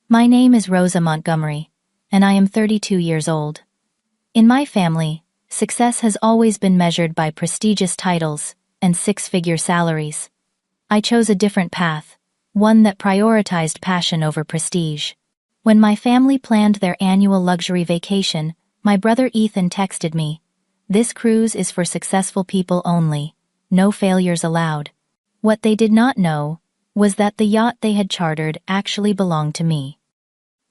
My name is Rosa Montgomery, and I am 32 years old. In my family, success has always been measured by prestigious titles and six-figure salaries. I chose a different path, one that prioritized passion over prestige. When my family planned their annual luxury vacation, my brother Ethan texted me, "This cruise is for successful people only. No failures allowed." What they did not know was that the yacht they had chartered actually belonged to me.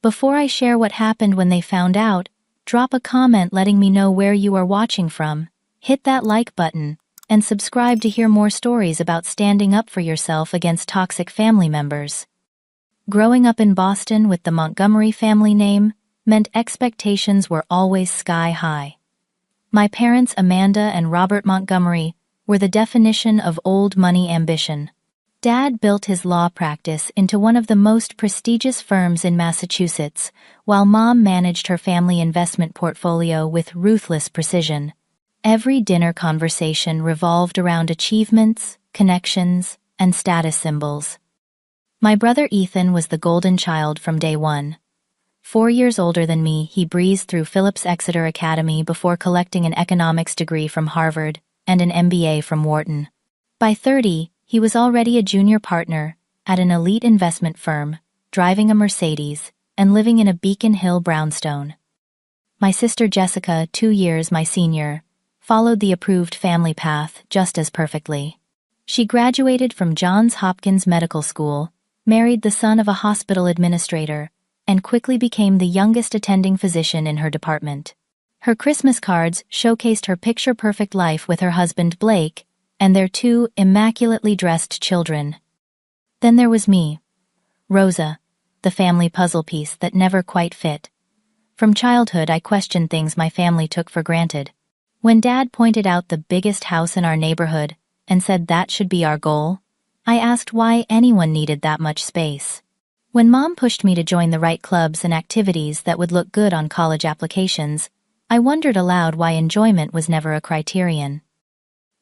Before I share what happened when they found out, drop a comment letting me know where you are watching from, hit that like button, and subscribe to hear more stories about standing up for yourself against toxic family members. Growing up in Boston with the Montgomery family name meant expectations were always sky high. My parents, Amanda and Robert Montgomery, were the definition of old money ambition. Dad built his law practice into one of the most prestigious firms in Massachusetts, while Mom managed her family investment portfolio with ruthless precision. Every dinner conversation revolved around achievements, connections, and status symbols. My brother Ethan was the golden child from day one. 4 years older than me, he breezed through Phillips Exeter Academy before collecting an economics degree from Harvard and an MBA from Wharton. By 30, he was already a junior partner at an elite investment firm, driving a Mercedes, and living in a Beacon Hill brownstone. My sister Jessica, 2 years my senior, followed the approved family path just as perfectly. She graduated from Johns Hopkins Medical School, married the son of a hospital administrator, and quickly became the youngest attending physician in her department. Her Christmas cards showcased her picture-perfect life with her husband Blake and their 2 immaculately dressed children. Then there was me, Rosa, the family puzzle piece that never quite fit. From childhood, I questioned things my family took for granted. When Dad pointed out the biggest house in our neighborhood and said that should be our goal, I asked why anyone needed that much space. When Mom pushed me to join the right clubs and activities that would look good on college applications, I wondered aloud why enjoyment was never a criterion.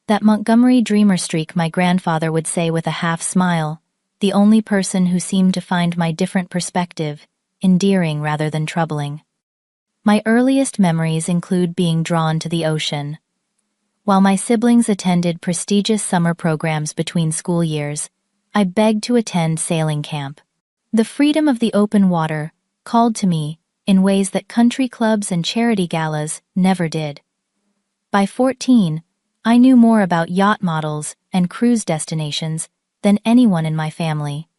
That Montgomery dreamer streak, my grandfather would say with a half smile, the only person who seemed to find my different perspective endearing rather than troubling. My earliest memories include being drawn to the ocean. While my siblings attended prestigious summer programs between school years, I begged to attend sailing camp. The freedom of the open water called to me in ways that country clubs and charity galas never did. By 14, I knew more about yacht models and cruise destinations than anyone in my family.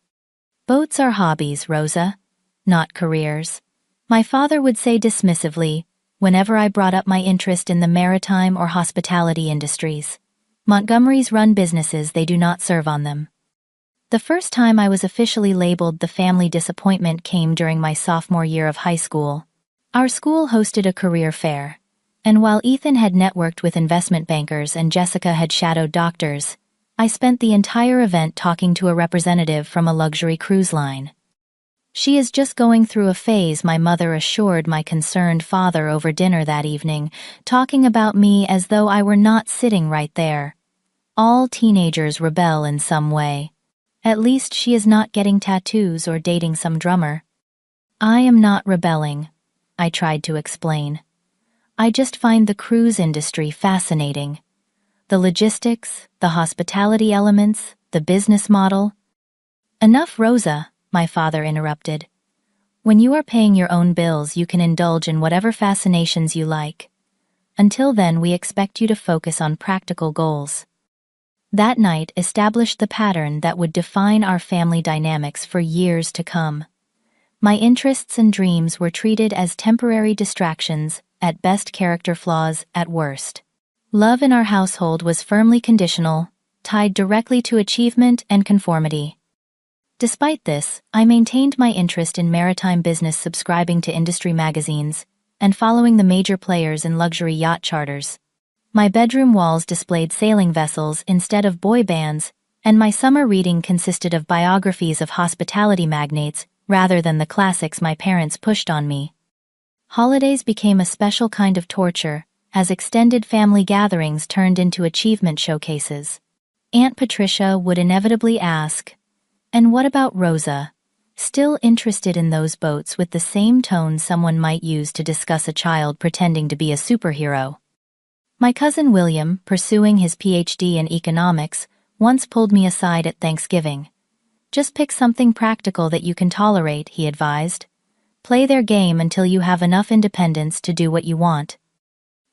Boats are hobbies, Rosa, not careers, my father would say dismissively whenever I brought up my interest in the maritime or hospitality industries. Montgomerys run businesses, they do not serve on them. The first time I was officially labeled the family disappointment came during my sophomore year of high school. Our school hosted a career fair, and while Ethan had networked with investment bankers and Jessica had shadowed doctors, I spent the entire event talking to a representative from a luxury cruise line. "She is just going through a phase," my mother assured my concerned father over dinner that evening, talking about me as though I were not sitting right there. "All teenagers rebel in some way. At least she is not getting tattoos or dating some drummer." "I am not rebelling," I tried to explain. "I just find the cruise industry fascinating. The logistics, the hospitality elements, the business model." "Enough, Rosa," my father interrupted. "When you are paying your own bills, you can indulge in whatever fascinations you like. Until then, we expect you to focus on practical goals." That night established the pattern that would define our family dynamics for years to come. My interests and dreams were treated as temporary distractions, at best character flaws, at worst. Love in our household was firmly conditional, tied directly to achievement and conformity. Despite this, I maintained my interest in maritime business, subscribing to industry magazines and following the major players in luxury yacht charters. My bedroom walls displayed sailing vessels instead of boy bands, and my summer reading consisted of biographies of hospitality magnates rather than the classics my parents pushed on me. Holidays became a special kind of torture, as extended family gatherings turned into achievement showcases. Aunt Patricia would inevitably ask, "And what about Rosa? still interested in those boats with the same tone someone might use to discuss a child pretending to be a superhero. My cousin William, pursuing his PhD in economics, once pulled me aside at Thanksgiving. "Just pick something practical that you can tolerate," he advised. "Play their game until you have enough independence to do what you want."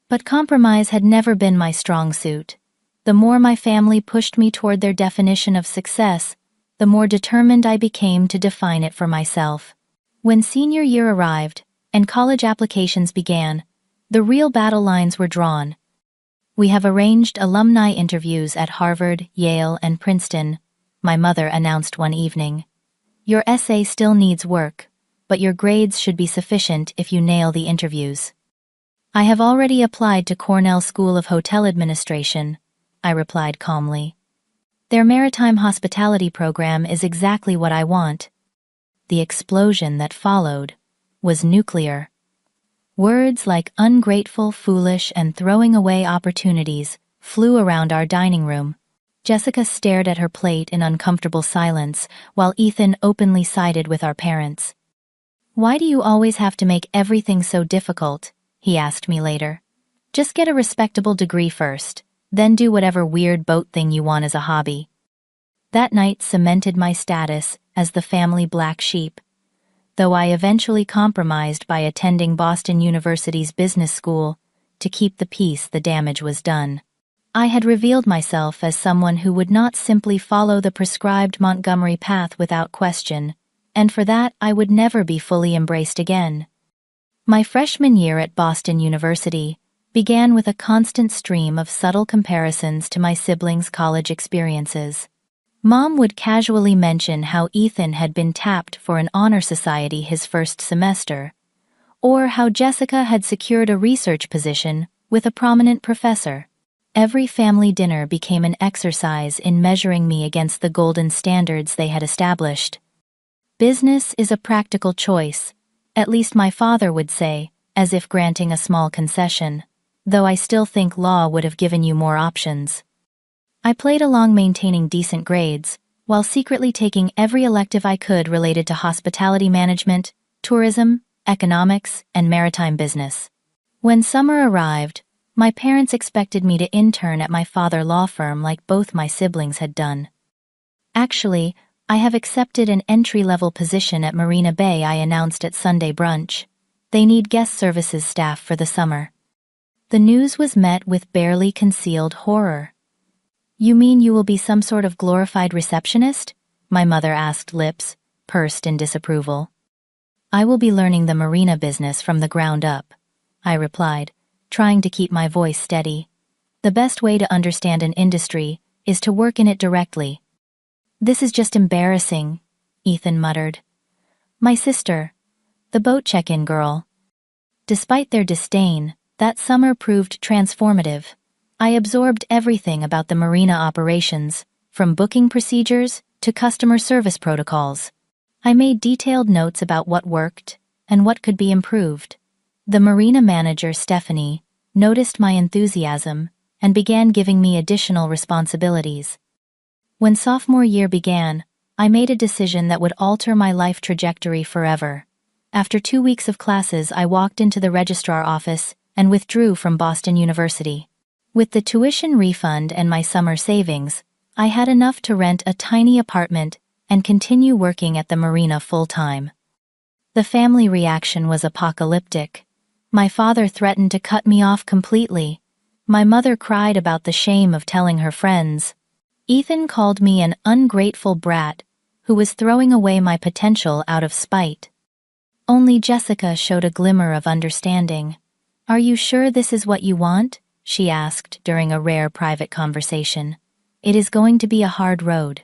But compromise had never been my strong suit. The more my family pushed me toward their definition of success, the more determined I became to define it for myself. When senior year arrived, and college applications began, the real battle lines were drawn. "We have arranged alumni interviews at Harvard, Yale, and Princeton," my mother announced one evening. "Your essay still needs work, but your grades should be sufficient if you nail the interviews." "I have already applied to Cornell School of Hotel Administration," I replied calmly. "Their maritime hospitality program is exactly what I want." The explosion that followed was nuclear. Words like ungrateful, foolish, and throwing away opportunities flew around our dining room. Jessica stared at her plate in uncomfortable silence, while Ethan openly sided with our parents. "Why do you always have to make everything so difficult?" he asked me later. "Just get a respectable degree first, then do whatever weird boat thing you want as a hobby." That night cemented my status as the family black sheep. Though I eventually compromised by attending Boston University's business school, to keep the peace, the damage was done. I had revealed myself as someone who would not simply follow the prescribed Montgomery path without question, and for that I would never be fully embraced again. My freshman year at Boston University began with a constant stream of subtle comparisons to my siblings' college experiences. Mom would casually mention how Ethan had been tapped for an honor society his first semester, or how Jessica had secured a research position with a prominent professor. Every family dinner became an exercise in measuring me against the golden standards they had established. "Business is a practical choice," at least my father would say, as if granting a small concession, though I still think law would have given you more options. I played along maintaining decent grades, while secretly taking every elective I could related to hospitality management, tourism, economics, and maritime business. When summer arrived, my parents expected me to intern at my father's law firm like both my siblings had done. "Actually, I have accepted an entry-level position at Marina Bay," I announced at Sunday brunch. "They need guest services staff for the summer." The news was met with barely concealed horror. "You mean you will be some sort of glorified receptionist?" my mother asked, lips pursed in disapproval. "I will be learning the marina business from the ground up," I replied, trying to keep my voice steady. "The best way to understand an industry is to work in it directly." "This is just embarrassing," Ethan muttered. "My sister, the boat check-in girl." Despite their disdain, that summer proved transformative. I absorbed everything about the marina operations, from booking procedures to customer service protocols. I made detailed notes about what worked and what could be improved. The marina manager, Stephanie, noticed my enthusiasm and began giving me additional responsibilities. When sophomore year began, I made a decision that would alter my life trajectory forever. After 2 weeks of classes, I walked into the registrar office and withdrew from Boston University. With the tuition refund and my summer savings, I had enough to rent a tiny apartment and continue working at the marina full-time. The family reaction was apocalyptic. My father threatened to cut me off completely. My mother cried about the shame of telling her friends. Ethan called me an ungrateful brat who was throwing away my potential out of spite. Only Jessica showed a glimmer of understanding. "Are you sure this is what you want?" she asked during a rare private conversation. "It is going to be a hard road."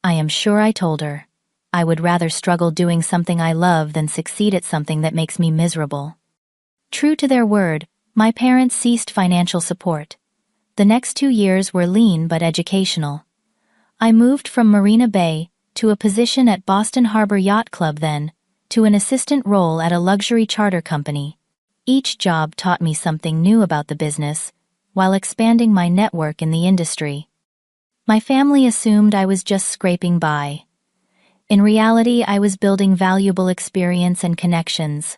I am sure I told her. I would rather struggle doing something I love than succeed at something that makes me miserable. True to their word, my parents ceased financial support. The next 2 years were lean but educational. I moved from Marina Bay to a position at Boston Harbor Yacht Club, then to an assistant role at a luxury charter company. Each job taught me something new about the business, while expanding my network in the industry. My family assumed I was just scraping by. In reality, I was building valuable experience and connections.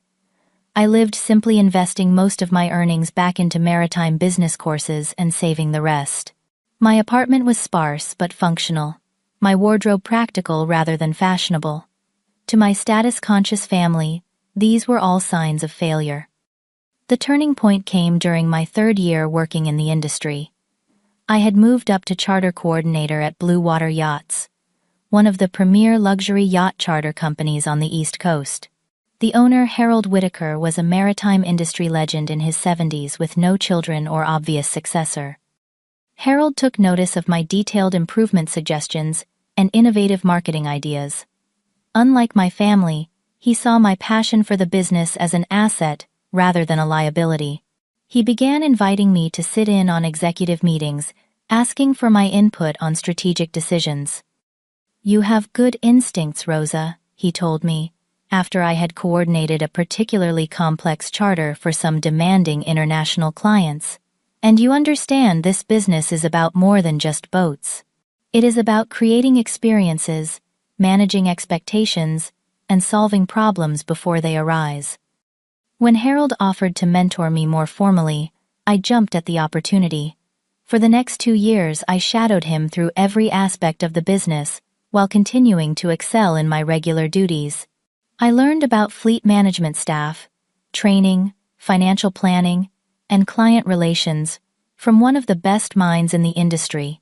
I lived simply investing most of my earnings back into maritime business courses and saving the rest. My apartment was sparse but functional, my wardrobe practical rather than fashionable. To my status-conscious family, these were all signs of failure. The turning point came during my third year working in the industry. I had moved up to charter coordinator at Blue Water Yachts, one of the premier luxury yacht charter companies on the East Coast. The owner, Harold Whitaker, was a maritime industry legend in his 70s with no children or obvious successor. Harold took notice of my detailed improvement suggestions and innovative marketing ideas. Unlike my family, he saw my passion for the business as an asset rather than a liability. He began inviting me to sit in on executive meetings, asking for my input on strategic decisions. "You have good instincts, Rosa," he told me, after I had coordinated a particularly complex charter for some demanding international clients. "And you understand this business is about more than just boats. It is about creating experiences, managing expectations, and solving problems before they arise." When Harold offered to mentor me more formally, I jumped at the opportunity. For the next 2 years, I shadowed him through every aspect of the business, while continuing to excel in my regular duties. I learned about fleet management staff, training, financial planning, and client relations from one of the best minds in the industry.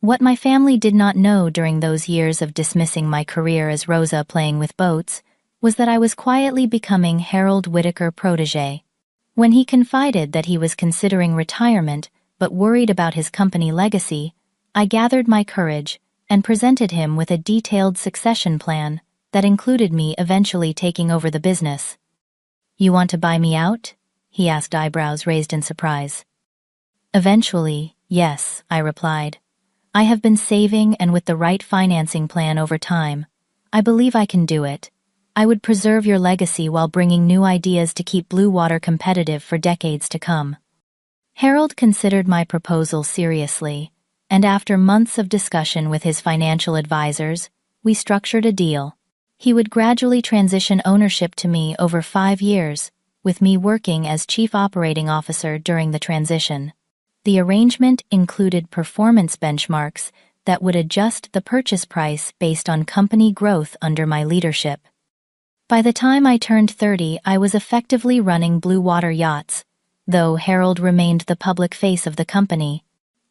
What my family did not know during those years of dismissing my career as Rosa playing with boats was that I was quietly becoming Harold Whitaker protégé. When he confided that he was considering retirement but worried about his company legacy, I gathered my courage and presented him with a detailed succession plan that included me eventually taking over the business. "You want to buy me out?" he asked, eyebrows raised in surprise. "Eventually, yes," I replied. "I have been saving, and with the right financing plan over time, I believe I can do it. I would preserve your legacy while bringing new ideas to keep Blue Water competitive for decades to come." Harold considered my proposal seriously, and after months of discussion with his financial advisors, we structured a deal. He would gradually transition ownership to me over 5 years, with me working as Chief Operating Officer during the transition. The arrangement included performance benchmarks that would adjust the purchase price based on company growth under my leadership. By the time I turned 30, I was effectively running Blue Water Yachts, though Harold remained the public face of the company.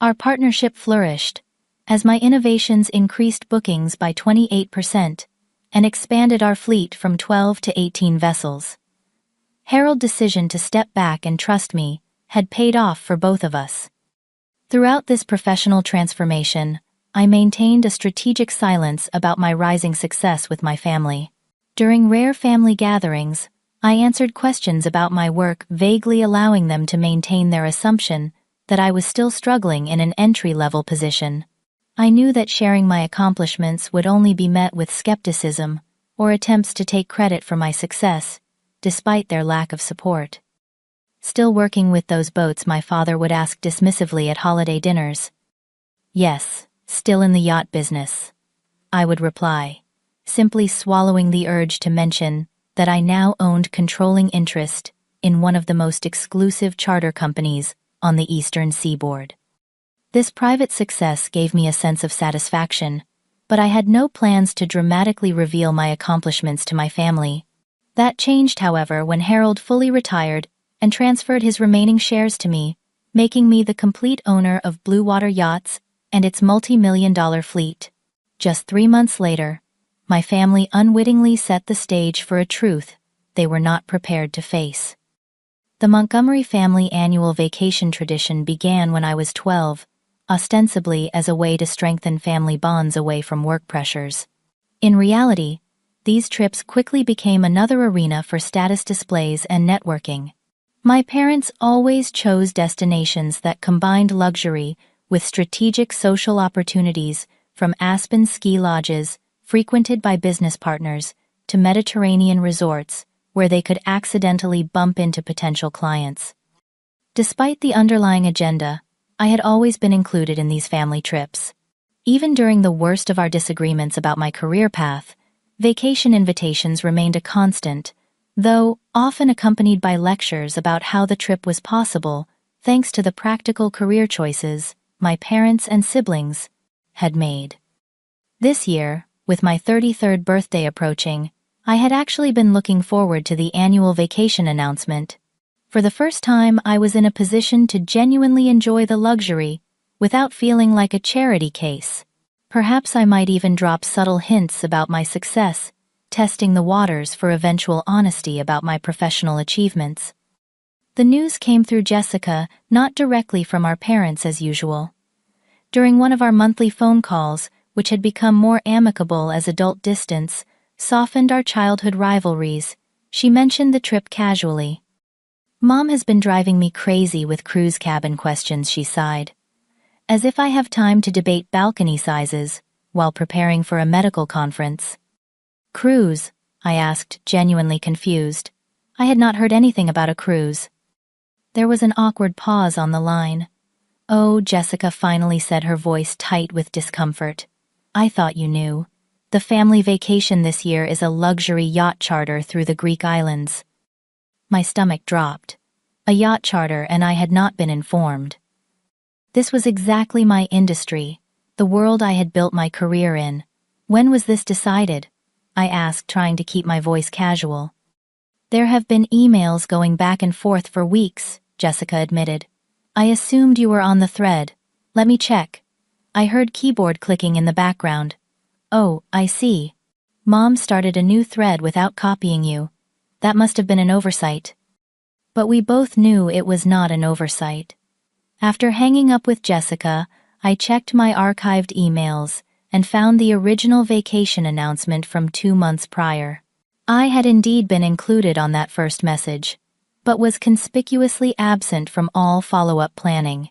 Our partnership flourished, as my innovations increased bookings by 28%, and expanded our fleet from 12 to 18 vessels. Harold's decision to step back and trust me had paid off for both of us. Throughout this professional transformation, I maintained a strategic silence about my rising success with my family. During rare family gatherings, I answered questions about my work, vaguely allowing them to maintain their assumption that I was still struggling in an entry-level position. I knew that sharing my accomplishments would only be met with skepticism or attempts to take credit for my success, despite their lack of support. "Still working with those boats?" my father would ask dismissively at holiday dinners. "Yes, still in the yacht business," I would reply, simply swallowing the urge to mention that I now owned controlling interest in one of the most exclusive charter companies on the eastern seaboard. This private success gave me a sense of satisfaction, but I had no plans to dramatically reveal my accomplishments to my family. That changed, however, when Harold fully retired and transferred his remaining shares to me, making me the complete owner of Blue Water Yachts and its multi-million-dollar fleet. Just 3 months later, my family unwittingly set the stage for a truth they were not prepared to face. The Montgomery family annual vacation tradition began when I was 12, ostensibly as a way to strengthen family bonds away from work pressures. In reality, these trips quickly became another arena for status displays and networking. My parents always chose destinations that combined luxury with strategic social opportunities, from Aspen ski lodges, frequented by business partners, to Mediterranean resorts, where they could accidentally bump into potential clients. Despite the underlying agenda, I had always been included in these family trips. Even during the worst of our disagreements about my career path, vacation invitations remained a constant, though often accompanied by lectures about how the trip was possible thanks to the practical career choices my parents and siblings had made. This year, with my 33rd birthday approaching, I had actually been looking forward to the annual vacation announcement. For the first time, I was in a position to genuinely enjoy the luxury without feeling like a charity case. Perhaps I might even drop subtle hints about my success, testing the waters for eventual honesty about my professional achievements. The news came through Jessica, not directly from our parents as usual. During one of our monthly phone calls, which had become more amicable as adult distance softened our childhood rivalries, she mentioned the trip casually. "Mom has been driving me crazy with cruise cabin questions," she sighed. "As if I have time to debate balcony sizes while preparing for a medical conference." "Cruise?" I asked, genuinely confused. I had not heard anything about a cruise. There was an awkward pause on the line. "Oh," Jessica finally said, her voice tight with discomfort. "I thought you knew. The family vacation this year is a luxury yacht charter through the Greek islands." My stomach dropped. A yacht charter, and I had not been informed. This was exactly my industry, the world I had built my career in. "When was this decided?" I asked, trying to keep my voice casual. "There have been emails going back and forth for weeks," Jessica admitted. "I assumed you were on the thread. Let me check." I heard keyboard clicking in the background. "Oh, I see. Mom started a new thread without copying you. That must have been an oversight." But we both knew it was not an oversight. After hanging up with Jessica, I checked my archived emails and found the original vacation announcement from 2 months prior. I had indeed been included on that first message, but was conspicuously absent from all follow-up planning.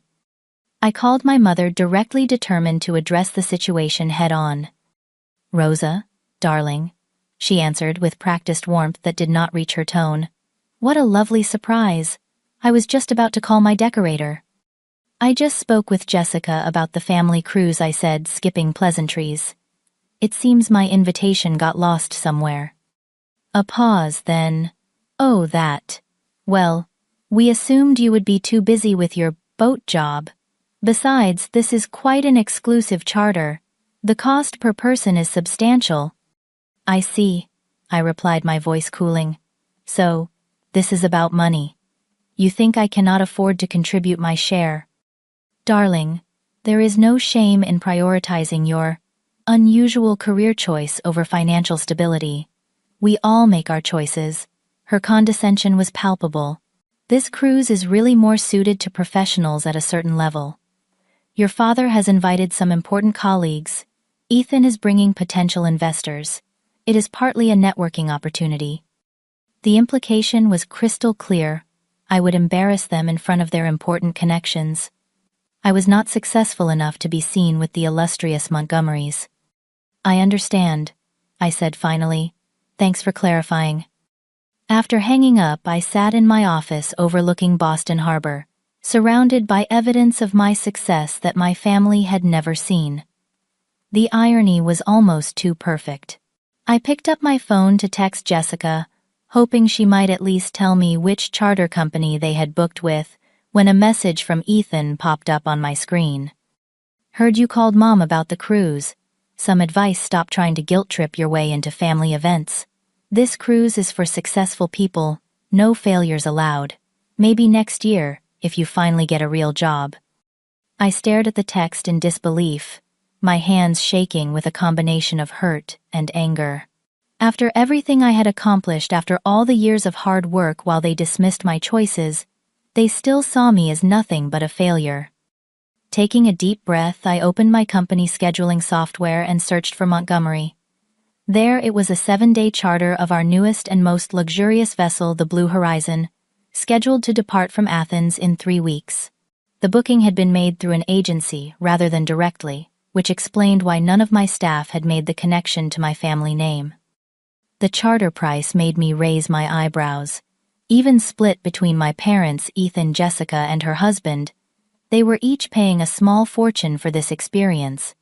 I called my mother, directly determined to address the situation head-on. "Rosa, darling," she answered with practiced warmth that did not reach her tone. "What a lovely surprise. I was just about to call my decorator." "I just spoke with Jessica about the family cruise," I said, skipping pleasantries. "It seems my invitation got lost somewhere." A pause, then, "Oh, that. Well, we assumed you would be too busy with your boat job. Besides, this is quite an exclusive charter. The cost per person is substantial." "I see," I replied, my voice cooling. "So, this is about money. You think I cannot afford to contribute my share?" "Darling, there is no shame in prioritizing your unusual career choice over financial stability. We all make our choices." Her condescension was palpable. "This cruise is really more suited to professionals at a certain level. Your father has invited some important colleagues. Ethan is bringing potential investors. It is partly a networking opportunity." The implication was crystal clear. I would embarrass them in front of their important connections. I was not successful enough to be seen with the illustrious Montgomerys. "I understand," I said finally. "Thanks for clarifying." After hanging up, I sat in my office overlooking Boston Harbor, surrounded by evidence of my success that my family had never seen. The irony was almost too perfect. I picked up my phone to text Jessica, hoping she might at least tell me which charter company they had booked with, when a message from Ethan popped up on my screen. "Heard you called Mom about the cruise. Some advice: stop trying to guilt-trip your way into family events. This cruise is for successful people, no failures allowed. Maybe next year, if you finally get a real job." I stared at the text in disbelief, my hands shaking with a combination of hurt and anger. After everything I had accomplished, after all the years of hard work, while they dismissed my choices, they still saw me as nothing but a failure. Taking a deep breath, I opened my company scheduling software and searched for Montgomery. There it was, a 7-day charter of our newest and most luxurious vessel, the Blue Horizon, scheduled to depart from Athens in 3 weeks. The booking had been made through an agency rather than directly, which explained why none of my staff had made the connection to my family name. The charter price made me raise my eyebrows. Even split between my parents, Ethan, Jessica, and her husband, they were each paying a small fortune for this experience.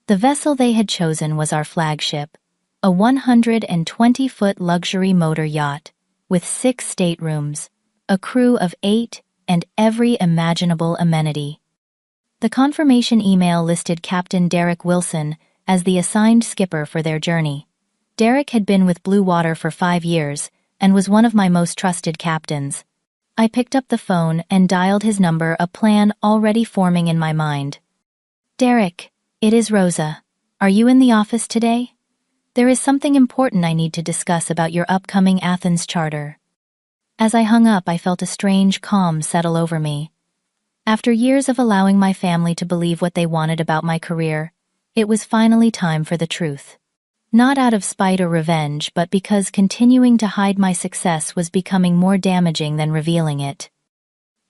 The vessel they had chosen was our flagship, a 120-foot luxury motor yacht, with 6 staterooms, a crew of 8, and every imaginable amenity. The confirmation email listed Captain Derek Wilson as the assigned skipper for their journey. Derek had been with Blue Water for 5 years and was one of my most trusted captains. I picked up the phone and dialed his number, a plan already forming in my mind. "Derek, it is Rosa. Are you in the office today? There is something important I need to discuss about your upcoming Athens charter." As I hung up, I felt a strange calm settle over me. After years of allowing my family to believe what they wanted about my career, it was finally time for the truth. Not out of spite or revenge, but because continuing to hide my success was becoming more damaging than revealing it.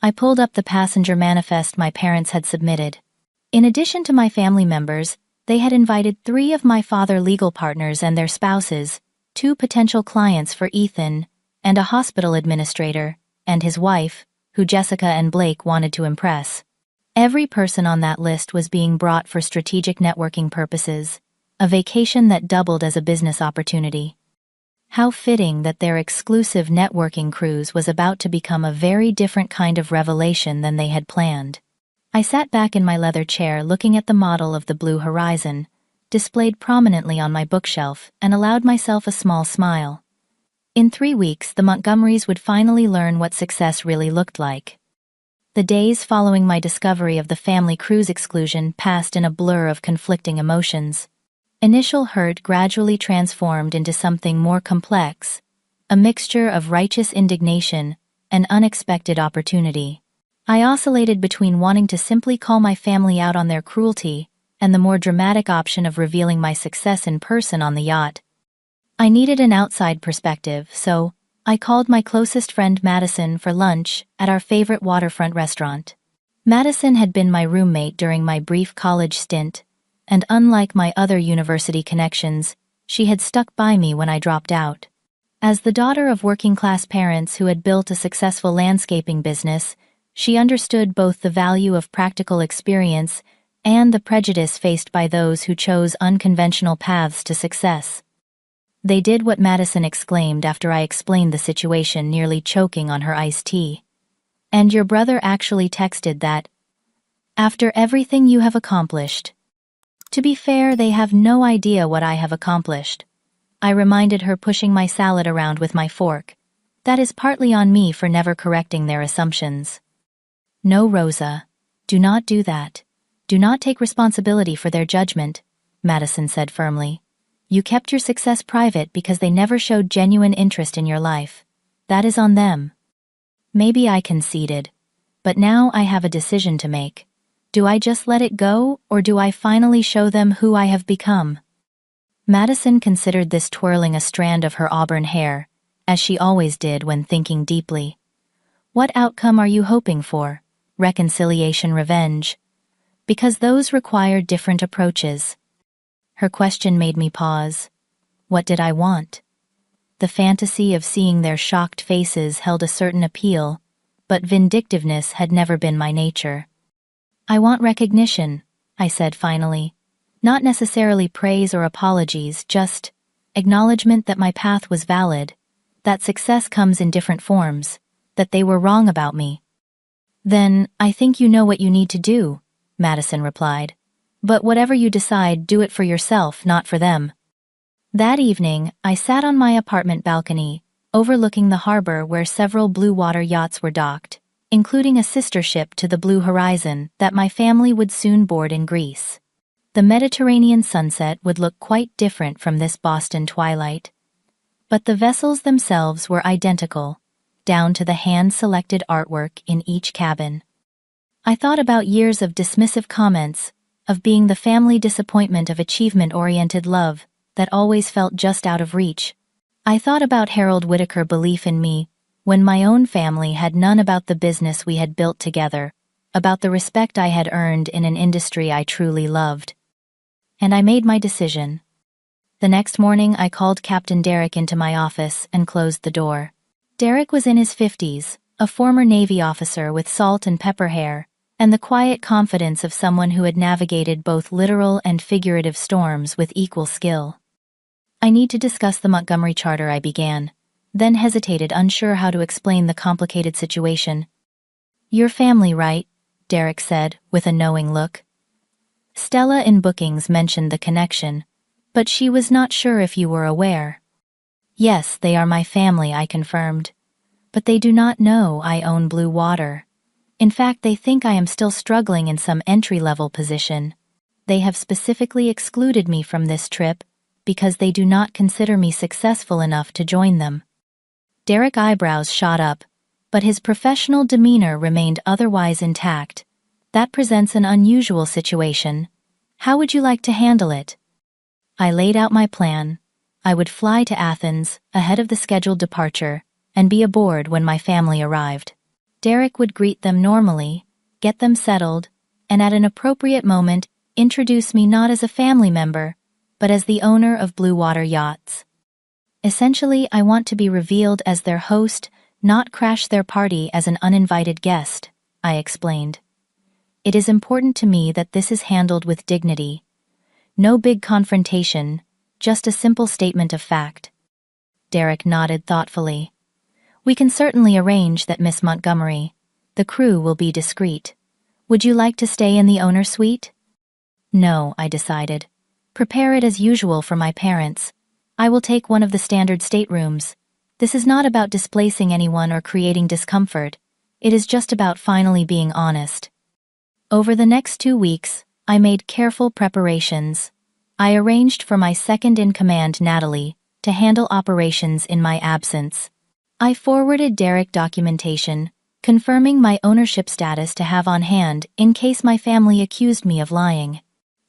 I pulled up the passenger manifest my parents had submitted. In addition to my family members, they had invited 3 of my father's legal partners and their spouses, 2 potential clients for Ethan, and a hospital administrator, and his wife, who Jessica and Blake wanted to impress. Every person on that list was being brought for strategic networking purposes, a vacation that doubled as a business opportunity. How fitting that their exclusive networking cruise was about to become a very different kind of revelation than they had planned. I sat back in my leather chair looking at the model of the Blue Horizon, displayed prominently on my bookshelf, and allowed myself a small smile. In 3 weeks, the Montgomerys would finally learn what success really looked like. The days following my discovery of the family cruise exclusion passed in a blur of conflicting emotions. Initial hurt gradually transformed into something more complex, a mixture of righteous indignation and unexpected opportunity. I oscillated between wanting to simply call my family out on their cruelty and the more dramatic option of revealing my success in person on the yacht. I needed an outside perspective, so I called my closest friend Madison for lunch at our favorite waterfront restaurant. Madison had been my roommate during my brief college stint, and unlike my other university connections, she had stuck by me when I dropped out. As the daughter of working-class parents who had built a successful landscaping business, she understood both the value of practical experience and the prejudice faced by those who chose unconventional paths to success. "They did what?" Madison exclaimed after I explained the situation, nearly choking on her iced tea. "And your brother actually texted that, after everything you have accomplished." To be fair, they have no idea what I have accomplished. I reminded her, pushing my salad around with my fork. That is partly on me for never correcting their assumptions. "No, Rosa. Do not do that. Do not take responsibility for their judgment," Madison said firmly. "You kept your success private because they never showed genuine interest in your life. That is on them." Maybe I conceded. But now I have a decision to make. Do I just let it go, or do I finally show them who I have become? Madison considered this, twirling a strand of her auburn hair, as she always did when thinking deeply. "What outcome are you hoping for? Reconciliation, revenge? Because those require different approaches." Her question made me pause. What did I want? The fantasy of seeing their shocked faces held a certain appeal, but vindictiveness had never been my nature. "I want recognition," I said finally. "Not necessarily praise or apologies, just acknowledgement that my path was valid, that success comes in different forms, that they were wrong about me." "Then, I think you know what you need to do," Madison replied. "But whatever you decide, do it for yourself, not for them." That evening, I sat on my apartment balcony, overlooking the harbor where several Blue Water yachts were docked, including a sister ship to the Blue Horizon that my family would soon board in Greece. The Mediterranean sunset would look quite different from this Boston twilight. But the vessels themselves were identical, down to the hand-selected artwork in each cabin. I thought about years of dismissive comments, of being the family disappointment of achievement-oriented love that always felt just out of reach. I thought about Harold Whittaker's belief in me, when my own family had none, about the business we had built together, about the respect I had earned in an industry I truly loved. And I made my decision. The next morning, I called Captain Derek into my office and closed the door. Derek was in his 50s, a former Navy officer with salt and pepper hair, and the quiet confidence of someone who had navigated both literal and figurative storms with equal skill. "I need to discuss the Montgomery Charter," I began, then hesitated, unsure how to explain the complicated situation. "Your family, right?" Derek said, with a knowing look. "Stella in bookings mentioned the connection, but she was not sure if you were aware." "Yes, they are my family," I confirmed. "But they do not know I own Blue Water. In fact, they think I am still struggling in some entry-level position. They have specifically excluded me from this trip because they do not consider me successful enough to join them." Derek's eyebrows shot up, but his professional demeanor remained otherwise intact. "That presents an unusual situation. How would you like to handle it?" I laid out my plan. I would fly to Athens, ahead of the scheduled departure, and be aboard when my family arrived. Derek would greet them normally, get them settled, and at an appropriate moment, introduce me not as a family member, but as the owner of Blue Water Yachts. "Essentially, I want to be revealed as their host, not crash their party as an uninvited guest," I explained. "It is important to me that this is handled with dignity. No big confrontation, just a simple statement of fact." Derek nodded thoughtfully. "We can certainly arrange that, Miss Montgomery. The crew will be discreet. Would you like to stay in the owner suite?" "No," I decided. "Prepare it as usual for my parents. I will take one of the standard staterooms. This is not about displacing anyone or creating discomfort. It is just about finally being honest." Over the next 2 weeks, I made careful preparations. I arranged for my second-in-command, Natalie, to handle operations in my absence. I forwarded Derek documentation, confirming my ownership status to have on hand in case my family accused me of lying.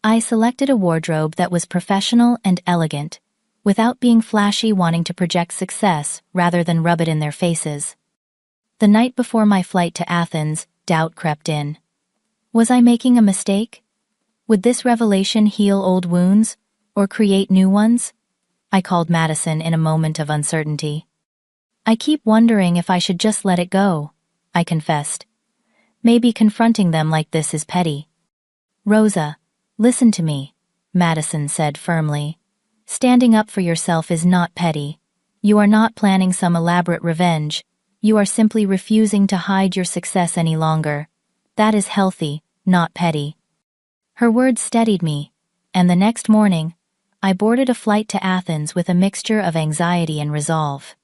I selected a wardrobe that was professional and elegant, without being flashy, wanting to project success rather than rub it in their faces. The night before my flight to Athens, doubt crept in. Was I making a mistake? Would this revelation heal old wounds, or create new ones? I called Madison in a moment of uncertainty. "I keep wondering if I should just let it go," I confessed. "Maybe confronting them like this is petty." "Rosa, listen to me," Madison said firmly. "Standing up for yourself is not petty. You are not planning some elaborate revenge. You are simply refusing to hide your success any longer. That is healthy, not petty." Her words steadied me, and the next morning, I boarded a flight to Athens with a mixture of anxiety and resolve.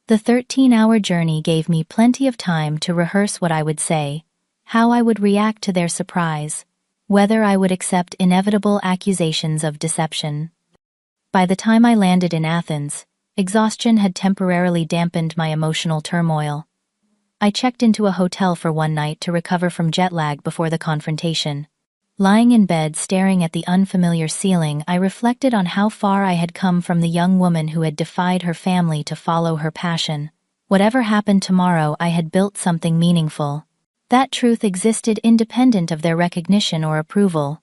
The 13-hour journey gave me plenty of time to rehearse what I would say, how I would react to their surprise, whether I would accept inevitable accusations of deception. By the time I landed in Athens, exhaustion had temporarily dampened my emotional turmoil. I checked into a hotel for one night to recover from jet lag before the confrontation. Lying in bed staring at the unfamiliar ceiling, I reflected on how far I had come from the young woman who had defied her family to follow her passion. Whatever happened tomorrow, I had built something meaningful. That truth existed independent of their recognition or approval.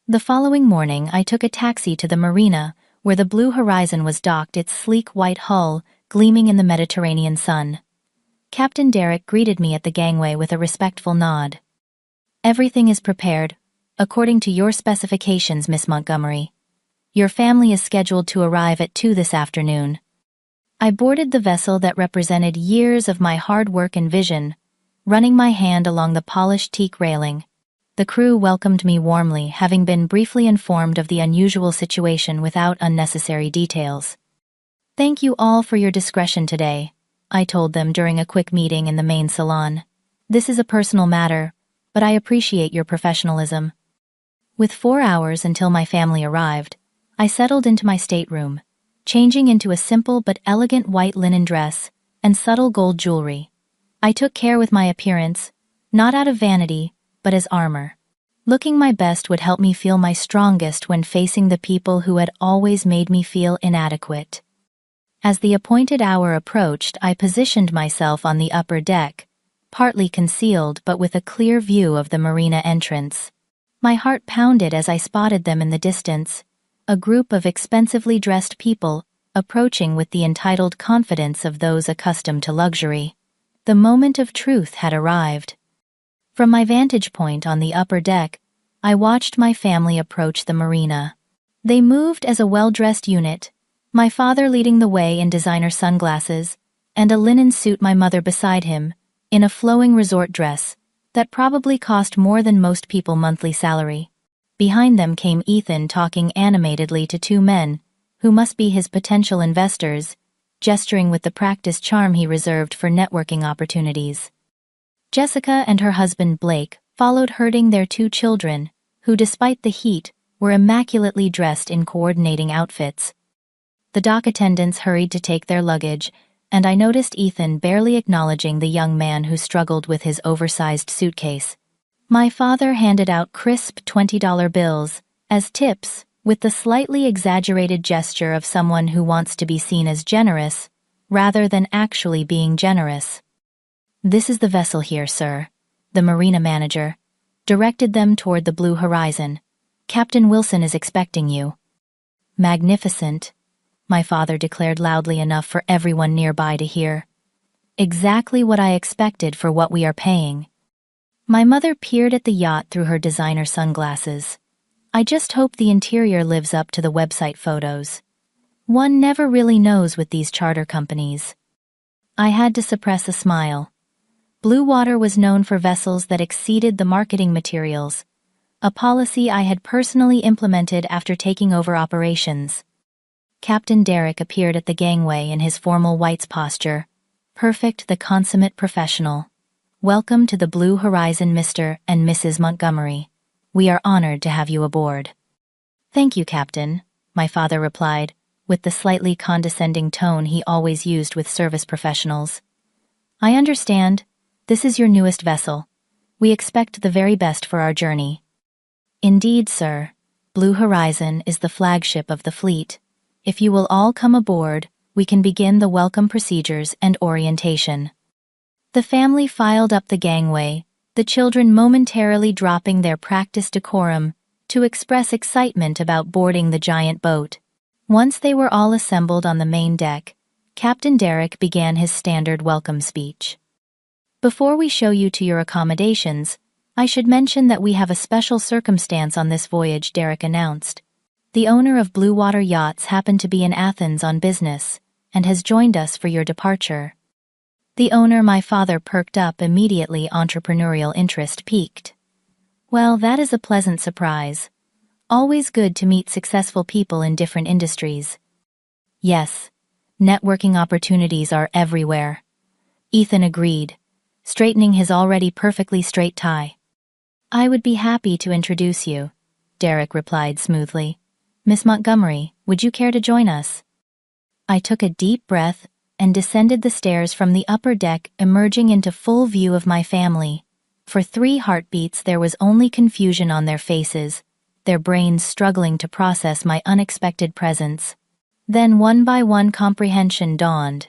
The following morning, I took a taxi to the marina, where the Blue Horizon was docked, its sleek white hull gleaming in the Mediterranean sun. Captain Derek greeted me at the gangway with a respectful nod. "Everything is prepared, according to your specifications, Miss Montgomery. Your family is scheduled to arrive at 2 this afternoon." I boarded the vessel that represented years of my hard work and vision, running my hand along the polished teak railing. The crew welcomed me warmly, having been briefly informed of the unusual situation without unnecessary details. "Thank you all for your discretion today," I told them during a quick meeting in the main salon. "This is a personal matter, but I appreciate your professionalism." With 4 hours until my family arrived, I settled into my stateroom, changing into a simple but elegant white linen dress and subtle gold jewelry. I took care with my appearance, not out of vanity, but as armor. Looking my best would help me feel my strongest when facing the people who had always made me feel inadequate. As the appointed hour approached, I positioned myself on the upper deck, partly concealed but with a clear view of the marina entrance. My heart pounded as I spotted them in the distance, a group of expensively dressed people approaching with the entitled confidence of those accustomed to luxury. The moment of truth had arrived. From my vantage point on the upper deck, I watched my family approach the marina. They moved as a well-dressed unit, my father leading the way in designer sunglasses, and a linen suit my mother beside him, in a flowing resort dress that probably cost more than most people's monthly salary. Behind them came Ethan talking animatedly to two men, who must be his potential investors, gesturing with the practiced charm he reserved for networking opportunities. Jessica and her husband Blake followed herding their two children, who despite the heat, were immaculately dressed in coordinating outfits. The dock attendants hurried to take their luggage, and I noticed Ethan barely acknowledging the young man who struggled with his oversized suitcase. My father handed out crisp $20 bills as tips, with the slightly exaggerated gesture of someone who wants to be seen as generous, rather than actually being generous. "This is the vessel here, sir," the marina manager directed them toward the blue horizon. "Captain Wilson is expecting you." "Magnificent," my father declared loudly enough for everyone nearby to hear. "Exactly what I expected for what we are paying." My mother peered at the yacht through her designer sunglasses. "I just hope the interior lives up to the website photos. One never really knows with these charter companies." I had to suppress a smile. Blue Water was known for vessels that exceeded the marketing materials, a policy I had personally implemented after taking over operations. Captain Derek appeared at the gangway in his formal whites posture, perfect, the consummate professional. "Welcome to the Blue Horizon, Mr. and Mrs. Montgomery. We are honored to have you aboard." "Thank you, Captain," my father replied, with the slightly condescending tone he always used with service professionals. "I understand. This is your newest vessel. We expect the very best for our journey." "Indeed, sir. Blue Horizon is the flagship of the fleet. If you will all come aboard, we can begin the welcome procedures and orientation." The family filed up the gangway, the children momentarily dropping their practiced decorum to express excitement about boarding the giant boat. Once they were all assembled on the main deck, Captain Derek began his standard welcome speech. "Before we show you to your accommodations, I should mention that we have a special circumstance on this voyage," Derek announced. "The owner of Blue Water Yachts happened to be in Athens on business, and has joined us for your departure." The owner, my father perked up immediately, entrepreneurial interest peaked. "Well, that is a pleasant surprise. Always good to meet successful people in different industries." "Yes, networking opportunities are everywhere," Ethan agreed, straightening his already perfectly straight tie. "I would be happy to introduce you," Derek replied smoothly. "Miss Montgomery, would you care to join us?" I took a deep breath and descended the stairs from the upper deck, emerging into full view of my family. For 3 heartbeats there was only confusion on their faces, their brains struggling to process my unexpected presence. Then one by one comprehension dawned.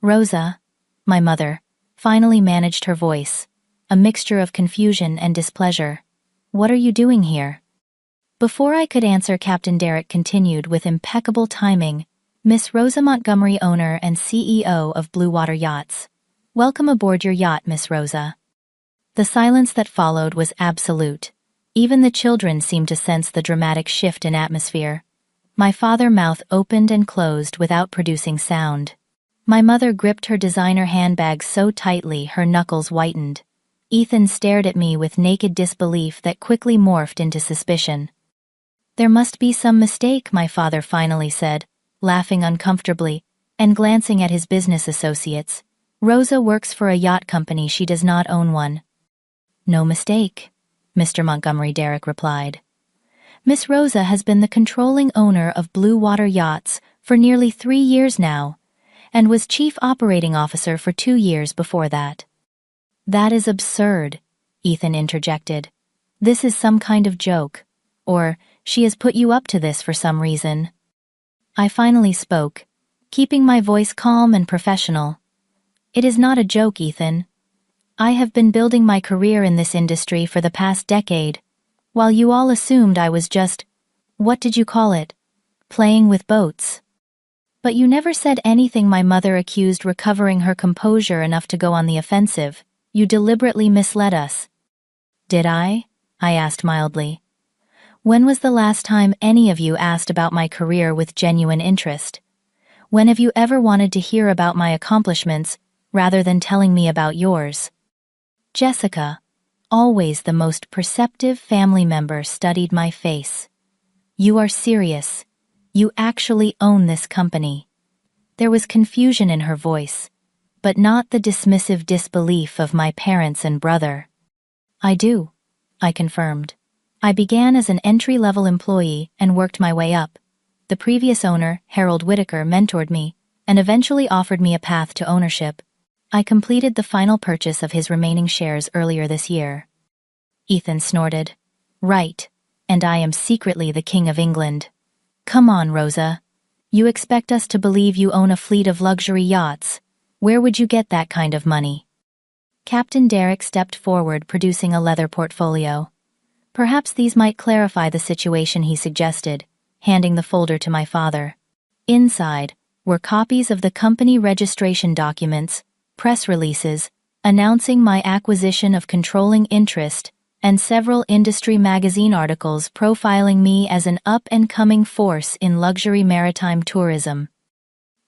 "Rosa," my mother finally managed her voice, a mixture of confusion and displeasure. "What are you doing here?" Before I could answer, Captain Derek continued with impeccable timing. "Miss Rosa Montgomery, owner and CEO of Blue Water Yachts. Welcome aboard your yacht, Miss Rosa." The silence that followed was absolute. Even the children seemed to sense the dramatic shift in atmosphere. My father's mouth opened and closed without producing sound. My mother gripped her designer handbag so tightly her knuckles whitened. Ethan stared at me with naked disbelief that quickly morphed into suspicion. "There must be some mistake," my father finally said, laughing uncomfortably, and glancing at his business associates. "Rosa works for a yacht company, she does not own one." "No mistake," Mr. Montgomery, Derek replied. "Miss Rosa has been the controlling owner of Blue Water Yachts for nearly 3 years now, and was chief operating officer for 2 years before that." "That is absurd," Ethan interjected. "This is some kind of joke. Or, she has put you up to this for some reason." I finally spoke, keeping my voice calm and professional. "It is not a joke, Ethan. I have been building my career in this industry for the past decade, while you all assumed I was just, what did you call it, playing with boats. But you never said anything." My mother accused, recovering her composure enough to go on the offensive. "You deliberately misled us. Did I? I asked mildly. When was the last time any of you asked about my career with genuine interest? When have you ever wanted to hear about my accomplishments rather than telling me about yours? Jessica, always the most perceptive family member, studied my face. You are serious. You actually own this company. There was confusion in her voice, but not the dismissive disbelief of my parents and brother. I do, I confirmed. I began as an entry-level employee and worked my way up. The previous owner, Harold Whitaker, mentored me and eventually offered me a path to ownership. I completed the final purchase of his remaining shares earlier this year. Ethan snorted. Right, and I am secretly the King of England. Come on, Rosa. You expect us to believe you own a fleet of luxury yachts. Where would you get that kind of money? Captain Derek stepped forward, producing a leather portfolio. Perhaps these might clarify the situation, he suggested, handing the folder to my father. Inside were copies of the company registration documents, press releases, announcing my acquisition of controlling interest, and several industry magazine articles profiling me as an up-and-coming force in luxury maritime tourism.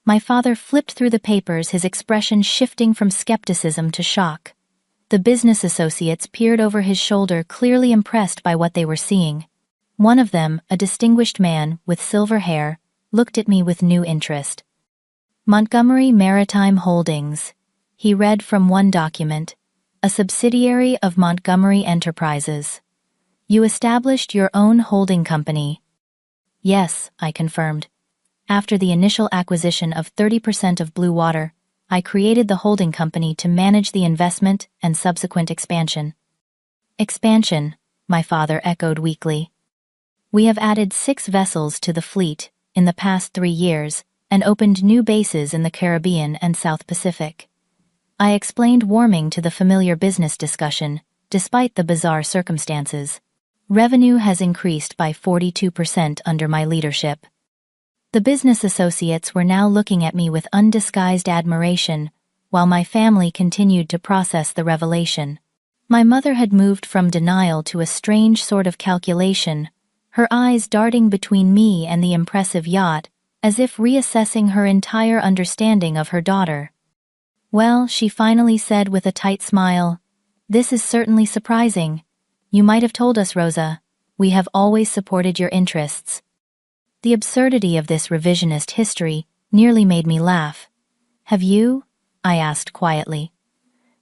My father flipped through the papers, his expression shifting from skepticism to shock. The business associates peered over his shoulder, clearly impressed by what they were seeing. One of them, a distinguished man with silver hair, looked at me with new interest. Montgomery Maritime Holdings, he read from one document, a subsidiary of Montgomery Enterprises. You established your own holding company. Yes, I confirmed. After the initial acquisition of 30% of Blue Water, I created the holding company to manage the investment and subsequent expansion. Expansion, my father echoed weakly. We have added 6 vessels to the fleet in the past 3 years and opened new bases in the Caribbean and South Pacific. I explained, warming to the familiar business discussion, despite the bizarre circumstances. Revenue has increased by 42% under my leadership. The business associates were now looking at me with undisguised admiration, while my family continued to process the revelation. My mother had moved from denial to a strange sort of calculation, her eyes darting between me and the impressive yacht, as if reassessing her entire understanding of her daughter. Well, she finally said with a tight smile, this is certainly surprising. You might have told us, Rosa. We have always supported your interests. The absurdity of this revisionist history nearly made me laugh. Have you? I asked quietly.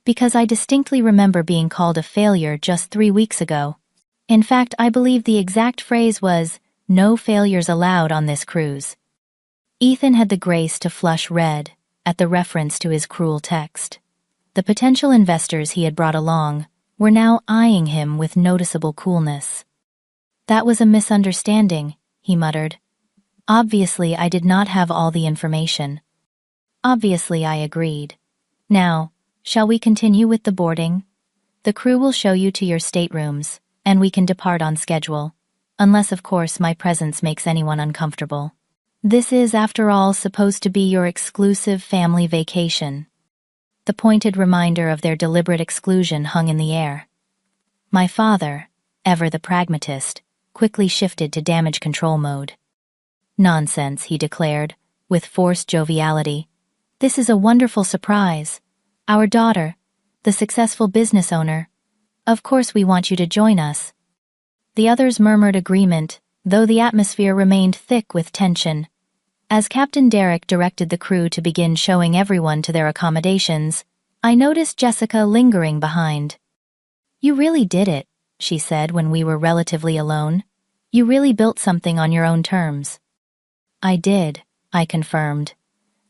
Because I distinctly remember being called a failure just 3 weeks ago. In fact, I believe the exact phrase was, no failures allowed on this cruise. Ethan had the grace to flush red at the reference to his cruel text. The potential investors he had brought along were now eyeing him with noticeable coolness. That was a misunderstanding, he muttered. Obviously, I did not have all the information. Obviously, I agreed. Now, shall we continue with the boarding? The crew will show you to your staterooms, and we can depart on schedule. Unless, of course, my presence makes anyone uncomfortable. This is, after all, supposed to be your exclusive family vacation. The pointed reminder of their deliberate exclusion hung in the air. My father, ever the pragmatist, quickly shifted to damage control mode. Nonsense, he declared, with forced joviality. This is a wonderful surprise. Our daughter, the successful business owner. Of course we want you to join us. The others murmured agreement, though the atmosphere remained thick with tension. As Captain Derek directed the crew to begin showing everyone to their accommodations, I noticed Jessica lingering behind. You really did it, she said when we were relatively alone. You really built something on your own terms. I did, I confirmed.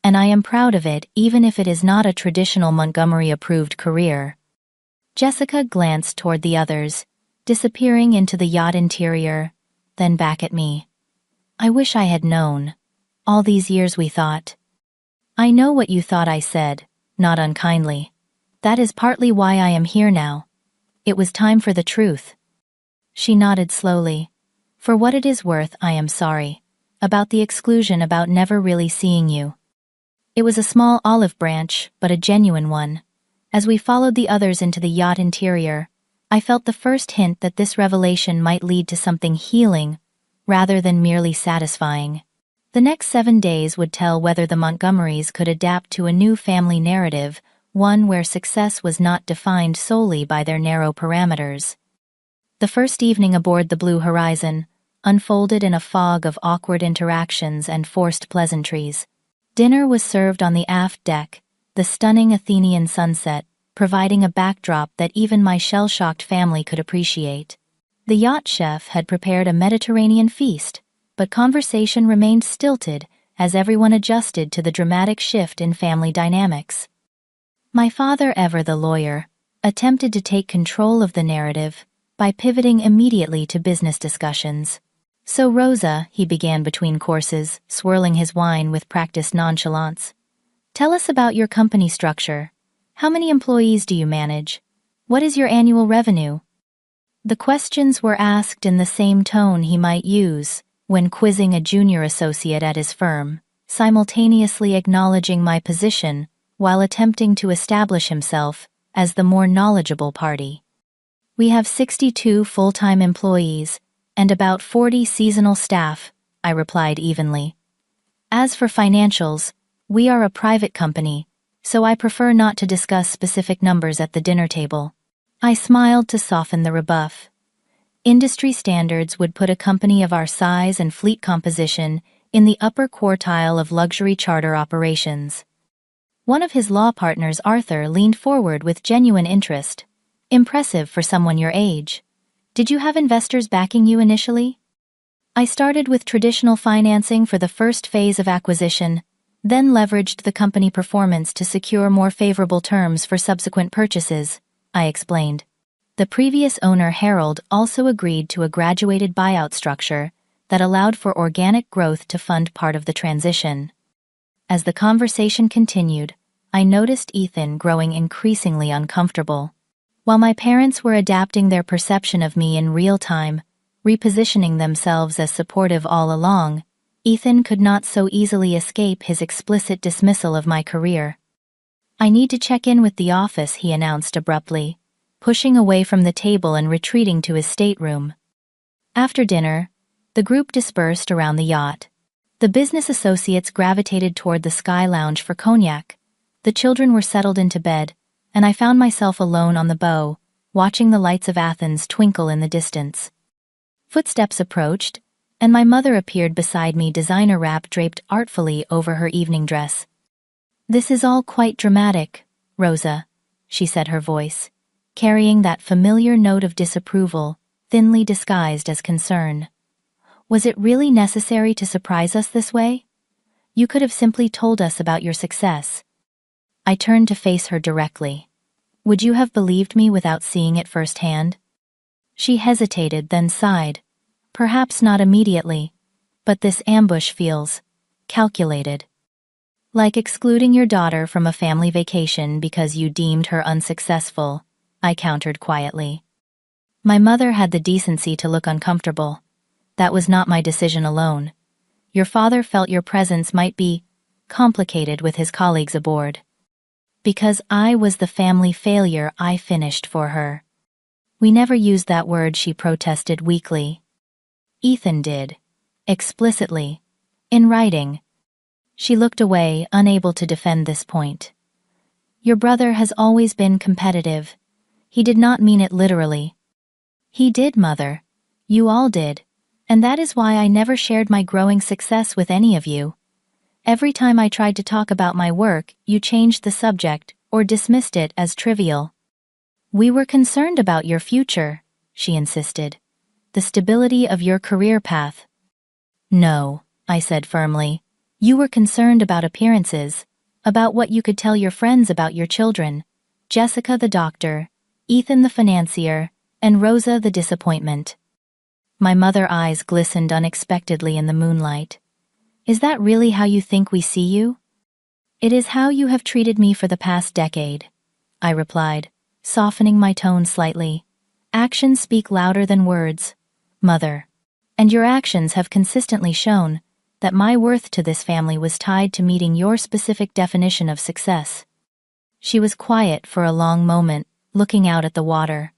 And I am proud of it, even if it is not a traditional Montgomery-approved career. Jessica glanced toward the others, disappearing into the yacht interior, then back at me. I wish I had known. All these years we thought. I know what you thought, I said, not unkindly. That is partly why I am here now. It was time for the truth. She nodded slowly. For what it is worth, I am sorry. About the exclusion, about never really seeing you. It was a small olive branch, but a genuine one. As we followed the others into the yacht interior, I felt the first hint that this revelation might lead to something healing, rather than merely satisfying. The next 7 days would tell whether the Montgomerys could adapt to a new family narrative, one where success was not defined solely by their narrow parameters. The first evening aboard the Blue Horizon unfolded in a fog of awkward interactions and forced pleasantries. Dinner was served on the aft deck, the stunning Athenian sunset providing a backdrop that even my shell-shocked family could appreciate. The yacht chef had prepared a Mediterranean feast, but conversation remained stilted as everyone adjusted to the dramatic shift in family dynamics. My father, ever the lawyer, attempted to take control of the narrative by pivoting immediately to business discussions. "So Rosa," he began between courses, swirling his wine with practiced nonchalance, "tell us about your company structure. How many employees do you manage? What is your annual revenue?" The questions were asked in the same tone he might use when quizzing a junior associate at his firm, simultaneously acknowledging my position while attempting to establish himself as the more knowledgeable party. "We have 62 full-time employees and about 40 seasonal staff," I replied evenly. "As for financials, we are a private company, so I prefer not to discuss specific numbers at the dinner table." I smiled to soften the rebuff. Industry standards would put a company of our size and fleet composition in the upper quartile of luxury charter operations. One of his law partners, Arthur, leaned forward with genuine interest. "Impressive for someone your age. Did you have investors backing you initially?" "I started with traditional financing for the first phase of acquisition, then leveraged the company performance to secure more favorable terms for subsequent purchases," I explained. The previous owner, Harold, also agreed to a graduated buyout structure that allowed for organic growth to fund part of the transition. As the conversation continued, I noticed Ethan growing increasingly uncomfortable. While my parents were adapting their perception of me in real time, repositioning themselves as supportive all along, Ethan could not so easily escape his explicit dismissal of my career. "I need to check in with the office," he announced abruptly, pushing away from the table and retreating to his stateroom. After dinner, the group dispersed around the yacht. The business associates gravitated toward the Sky Lounge for cognac. The children were settled into bed, and I found myself alone on the bow, watching the lights of Athens twinkle in the distance. Footsteps approached, and my mother appeared beside me, designer wrap draped artfully over her evening dress. "This is all quite dramatic, Rosa," she said, her voice carrying that familiar note of disapproval, thinly disguised as concern. "Was it really necessary to surprise us this way? You could have simply told us about your success." I turned to face her directly. "Would you have believed me without seeing it firsthand?" She hesitated, then sighed. "Perhaps not immediately, but this ambush feels calculated. Like excluding your daughter from a family vacation because you deemed her unsuccessful," I countered quietly. My mother had the decency to look uncomfortable. "That was not my decision alone. Your father felt your presence might be complicated with his colleagues aboard." "Because I was the family failure," I finished for her. "We never used that word," she protested weakly. "Ethan did. Explicitly. In writing." She looked away, unable to defend this point. "Your brother has always been competitive. He did not mean it literally." "He did, Mother. You all did. And that is why I never shared my growing success with any of you. Every time I tried to talk about my work, you changed the subject or dismissed it as trivial." "We were concerned about your future," she insisted. "The stability of your career path." "No," I said firmly. "You were concerned about appearances, about what you could tell your friends about your children. Jessica the doctor, Ethan the financier, and Rosa the disappointment." My mother's eyes glistened unexpectedly in the moonlight. "Is that really how you think we see you?" "It is how you have treated me for the past decade," I replied, softening my tone slightly. "Actions speak louder than words, Mother. And your actions have consistently shown that my worth to this family was tied to meeting your specific definition of success." She was quiet for a long moment, looking out at the water.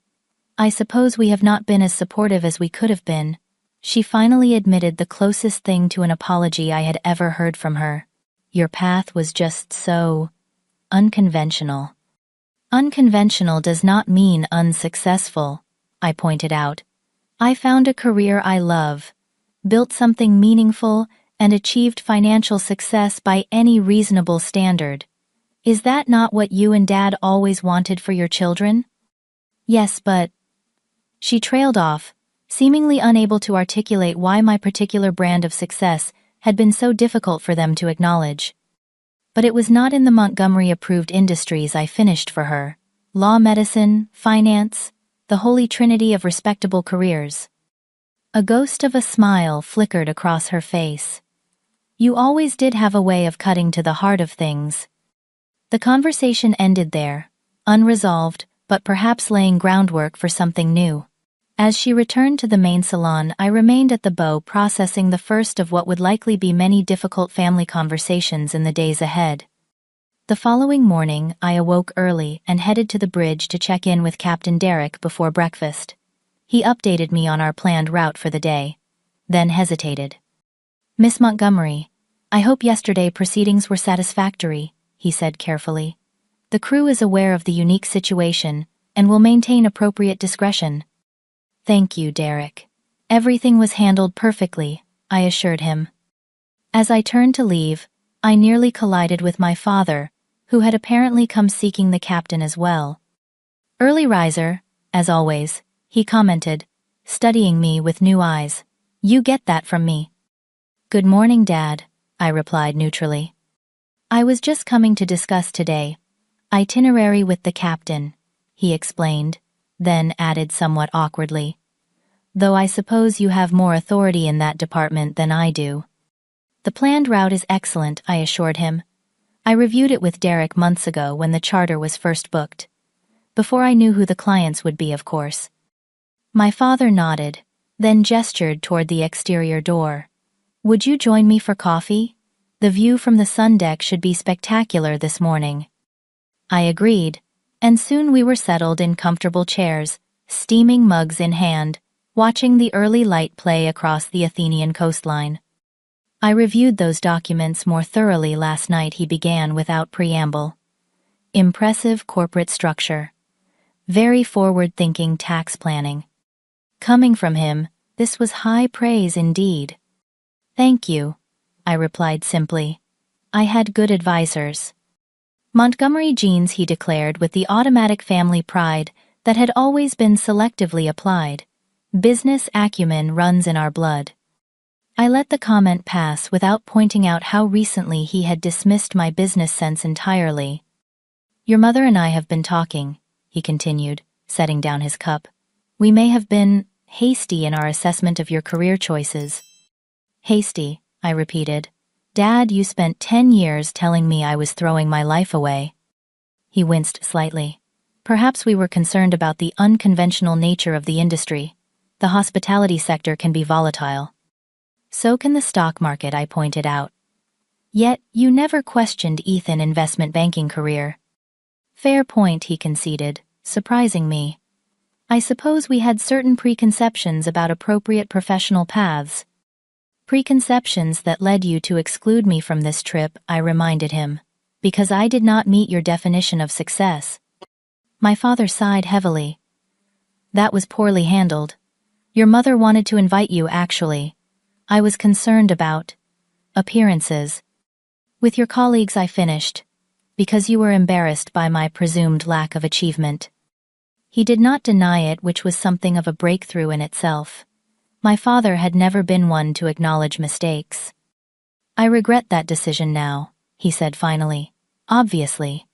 I suppose we have not been as supportive as we could have been. She finally admitted the closest thing to an apology I had ever heard from her. Your path was just so unconventional. Unconventional does not mean unsuccessful, I pointed out. I found a career I love, built something meaningful, and achieved financial success by any reasonable standard. Is that not what you and Dad always wanted for your children? Yes, but... She trailed off, seemingly unable to articulate why my particular brand of success had been so difficult for them to acknowledge. But it was not in the Montgomery-approved industries I finished for her. Law, medicine, finance, the holy trinity of respectable careers. A ghost of a smile flickered across her face. You always did have a way of cutting to the heart of things. The conversation ended there, unresolved, but perhaps laying groundwork for something new. As she returned to the main salon, I remained at the bow processing the first of what would likely be many difficult family conversations in the days ahead. The following morning, I awoke early and headed to the bridge to check in with Captain Derek before breakfast. He updated me on our planned route for the day, then hesitated. Miss Montgomery, I hope yesterday's proceedings were satisfactory, he said carefully. The crew is aware of the unique situation and will maintain appropriate discretion. Thank you, Derek. Everything was handled perfectly, I assured him. As I turned to leave, I nearly collided with my father, who had apparently come seeking the captain as well. Early riser, as always, he commented, studying me with new eyes. You get that from me. Good morning, Dad, I replied neutrally. I was just coming to discuss today. Itinerary with the captain, he explained, then added somewhat awkwardly. Though I suppose you have more authority in that department than I do. The planned route is excellent, I assured him. I reviewed it with Derek months ago when the charter was first booked. Before I knew who the clients would be, of course. My father nodded, then gestured toward the exterior door. Would you join me for coffee? The view from the sun deck should be spectacular this morning. I agreed, and soon we were settled in comfortable chairs, steaming mugs in hand, watching the early light play across the Athenian coastline. I reviewed those documents more thoroughly last night, he began without preamble. Impressive corporate structure. Very forward-thinking tax planning. Coming from him, this was high praise indeed. Thank you, I replied simply. I had good advisors. Montgomery genes, he declared with the automatic family pride that had always been selectively applied. Business acumen runs in our blood. I let the comment pass without pointing out how recently he had dismissed my business sense entirely. Your mother and I have been talking, he continued, setting down his cup. We may have been hasty in our assessment of your career choices. Hasty, I repeated. Dad, you spent 10 years telling me I was throwing my life away. He winced slightly. Perhaps we were concerned about the unconventional nature of the industry. The hospitality sector can be volatile. So can the stock market, I pointed out. Yet, you never questioned Ethan's investment banking career. Fair point, he conceded, surprising me. I suppose we had certain preconceptions about appropriate professional paths. Preconceptions that led you to exclude me from this trip, I reminded him, because I did not meet your definition of success. My father sighed heavily. That was poorly handled. Your mother wanted to invite you, actually. I was concerned about appearances. With your colleagues I finished, because you were embarrassed by my presumed lack of achievement. He did not deny it, which was something of a breakthrough in itself. My father had never been one to acknowledge mistakes. I regret that decision now, he said finally. Obviously.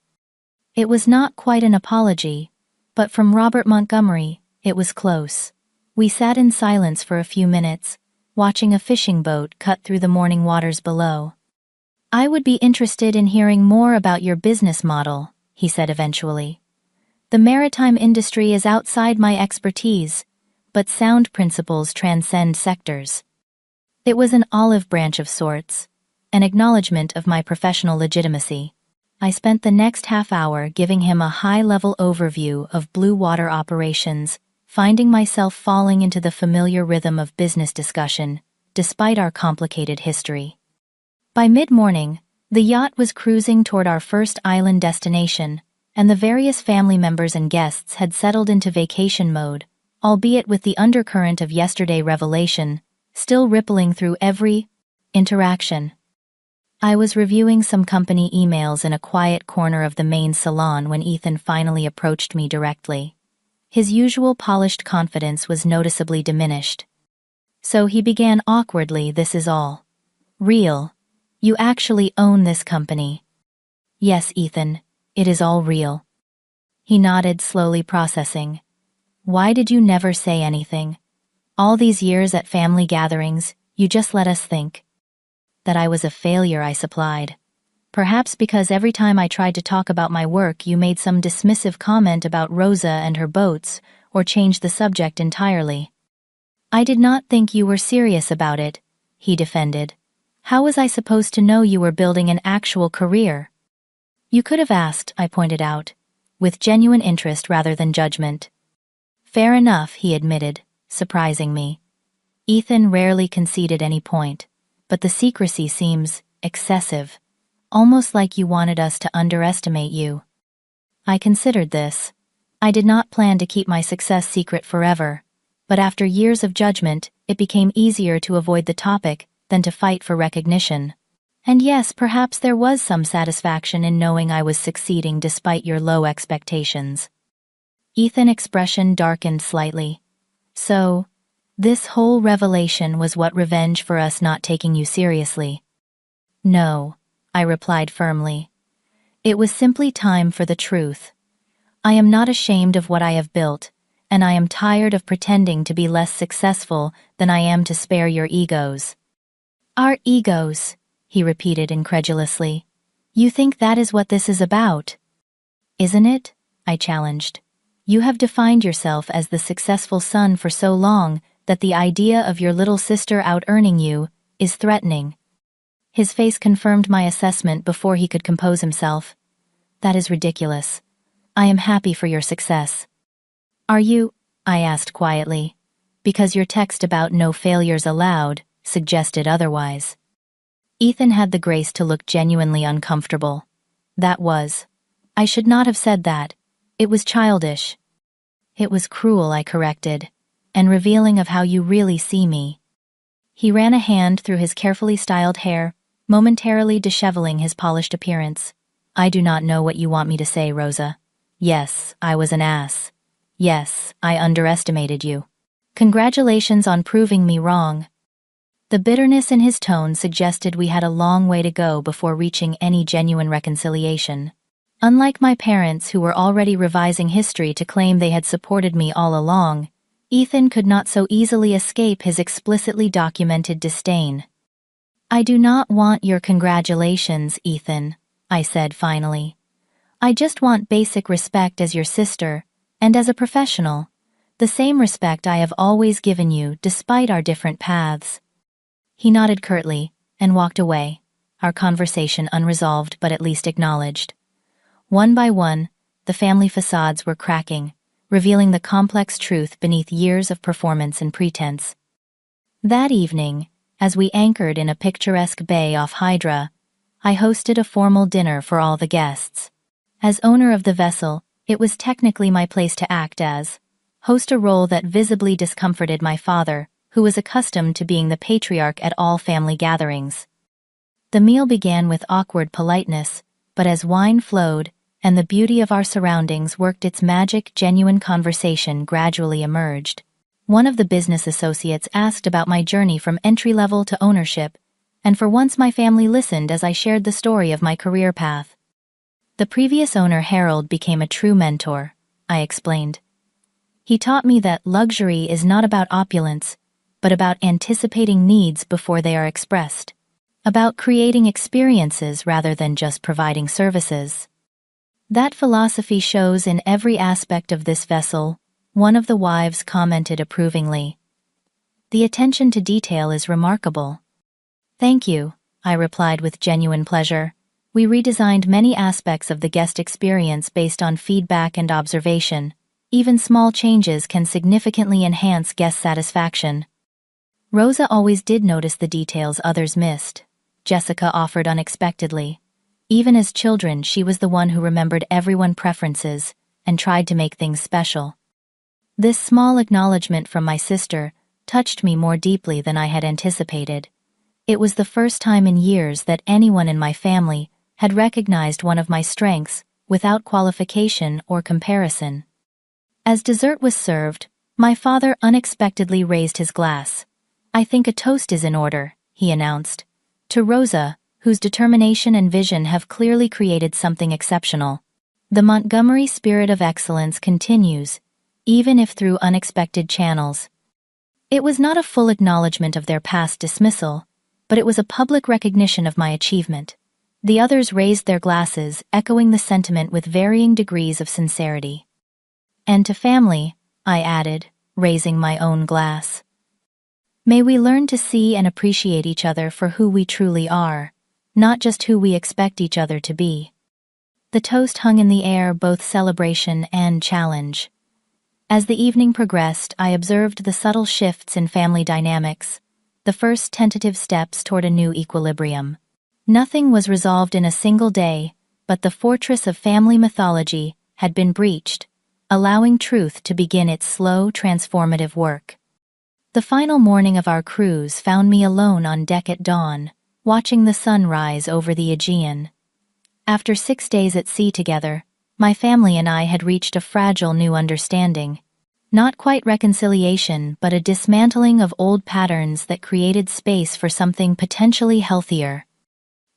It was not quite an apology, but from Robert Montgomery, it was close. We sat in silence for a few minutes, watching a fishing boat cut through the morning waters below. I would be interested in hearing more about your business model, he said eventually. The maritime industry is outside my expertise, but sound principles transcend sectors. It was an olive branch of sorts, an acknowledgement of my professional legitimacy. I spent the next half hour giving him a high-level overview of blue water operations, finding myself falling into the familiar rhythm of business discussion, despite our complicated history. By mid-morning, the yacht was cruising toward our first island destination, and the various family members and guests had settled into vacation mode, albeit with the undercurrent of yesterday's revelation still rippling through every interaction. I was reviewing some company emails in a quiet corner of the main salon when Ethan finally approached me directly. His usual polished confidence was noticeably diminished. So he began awkwardly, "This is all real. You actually own this company." "Yes, Ethan, it is all real." He nodded, slowly processing. "Why did you never say anything? All these years at family gatherings, you just let us think that I was a failure," I supplied. "Perhaps because every time I tried to talk about my work you made some dismissive comment about Rosa and her boats, or changed the subject entirely." "I did not think you were serious about it," he defended. "How was I supposed to know you were building an actual career?" "You could have asked," I pointed out, with genuine interest rather than judgment. "Fair enough," he admitted, surprising me. Ethan rarely conceded any point, but the secrecy seems excessive, almost like you wanted us to underestimate you. I considered this. I did not plan to keep my success secret forever, but after years of judgment, it became easier to avoid the topic than to fight for recognition. And yes, perhaps there was some satisfaction in knowing I was succeeding despite your low expectations. Ethan's expression darkened slightly. "So, this whole revelation was what revenge for us not taking you seriously?" "No," I replied firmly. "It was simply time for the truth. I am not ashamed of what I have built, and I am tired of pretending to be less successful than I am to spare your egos." "Our egos," he repeated incredulously. "You think that is what this is about?" "Isn't it?" I challenged. "You have defined yourself as the successful son for so long that the idea of your little sister out-earning you is threatening." His face confirmed my assessment before he could compose himself. "That is ridiculous. I am happy for your success." "Are you?" I asked quietly, because your text about no failures allowed suggested otherwise. Ethan had the grace to look genuinely uncomfortable. I should not have said that. It was childish." "It was cruel," I corrected, "and revealing of how you really see me." He ran a hand through his carefully styled hair, momentarily disheveling his polished appearance. "I do not know what you want me to say, Rosa. Yes, I was an ass. Yes, I underestimated you. Congratulations on proving me wrong." The bitterness in his tone suggested we had a long way to go before reaching any genuine reconciliation. Unlike my parents, who were already revising history to claim they had supported me all along, Ethan could not so easily escape his explicitly documented disdain. "I do not want your congratulations, Ethan," I said finally. "I just want basic respect as your sister, and as a professional. The same respect I have always given you despite our different paths." He nodded curtly and walked away, our conversation unresolved but at least acknowledged. One by one, the family facades were cracking, revealing the complex truth beneath years of performance and pretense. That evening, as we anchored in a picturesque bay off Hydra, I hosted a formal dinner for all the guests. As owner of the vessel, it was technically my place to act as host, a role that visibly discomforted my father, who was accustomed to being the patriarch at all family gatherings. The meal began with awkward politeness, but as wine flowed, and the beauty of our surroundings worked its magic, genuine conversation gradually emerged. One of the business associates asked about my journey from entry-level to ownership, and for once my family listened as I shared the story of my career path. "The previous owner, Harold, became a true mentor," I explained. "He taught me that luxury is not about opulence, but about anticipating needs before they are expressed, about creating experiences rather than just providing services. That philosophy shows in every aspect of this vessel," one of the wives commented approvingly. "The attention to detail is remarkable." "Thank you," I replied with genuine pleasure. We redesigned many aspects of the guest experience based on feedback and observation, Even small changes can significantly enhance guest satisfaction. Rosa always did notice the details others missed, Jessica offered unexpectedly. Even as children, she was the one who remembered everyone's preferences and tried to make things special. This small acknowledgement from my sister touched me more deeply than I had anticipated. It was the first time in years that anyone in my family had recognized one of my strengths without qualification or comparison. As dessert was served, my father unexpectedly raised his glass. "I think a toast is in order," he announced. "To Rosa, whose determination and vision have clearly created something exceptional." The Montgomery spirit of excellence continues, even if through unexpected channels. It was not a full acknowledgement of their past dismissal, but it was a public recognition of my achievement. The others raised their glasses, echoing the sentiment with varying degrees of sincerity. "And to family," I added, raising my own glass. "May we learn to see and appreciate each other for who we truly are, not just who we expect each other to be." The toast hung in the air, both celebration and challenge. As the evening progressed, I observed the subtle shifts in family dynamics, the first tentative steps toward a new equilibrium. Nothing was resolved in a single day, but the fortress of family mythology had been breached, allowing truth to begin its slow, transformative work. The final morning of our cruise found me alone on deck at dawn, watching the sun rise over the Aegean. After 6 days at sea together, my family and I had reached a fragile new understanding. Not quite reconciliation, but a dismantling of old patterns that created space for something potentially healthier.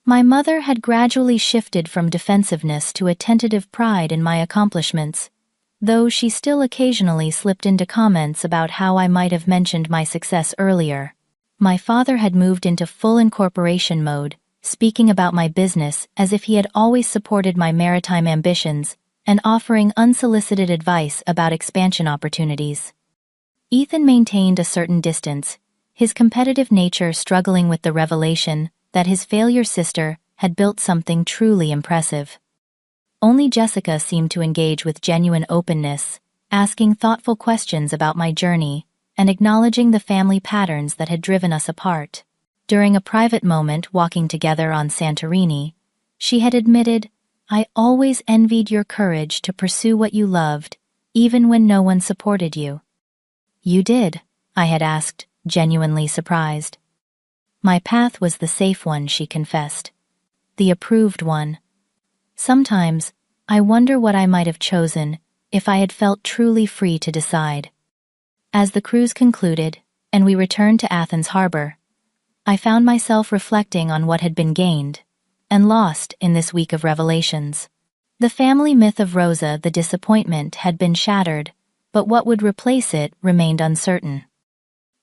My mother had gradually shifted from defensiveness to a tentative pride in my accomplishments, though she still occasionally slipped into comments about how I might have mentioned my success earlier. My father had moved into full incorporation mode, speaking about my business as if he had always supported my maritime ambitions and offering unsolicited advice about expansion opportunities. Ethan maintained a certain distance, his competitive nature struggling with the revelation that his failure sister had built something truly impressive. Only Jessica seemed to engage with genuine openness, asking thoughtful questions about my journey and acknowledging the family patterns that had driven us apart. During a private moment walking together on Santorini, she had admitted, "I always envied your courage to pursue what you loved, even when no one supported you." "You did?" I had asked, genuinely surprised. "My path was the safe one," she confessed. "The approved one. Sometimes, I wonder what I might have chosen if I had felt truly free to decide." As the cruise concluded, and we returned to Athens harbor, I found myself reflecting on what had been gained and lost in this week of revelations. The family myth of Rosa, the disappointment, had been shattered, but what would replace it remained uncertain.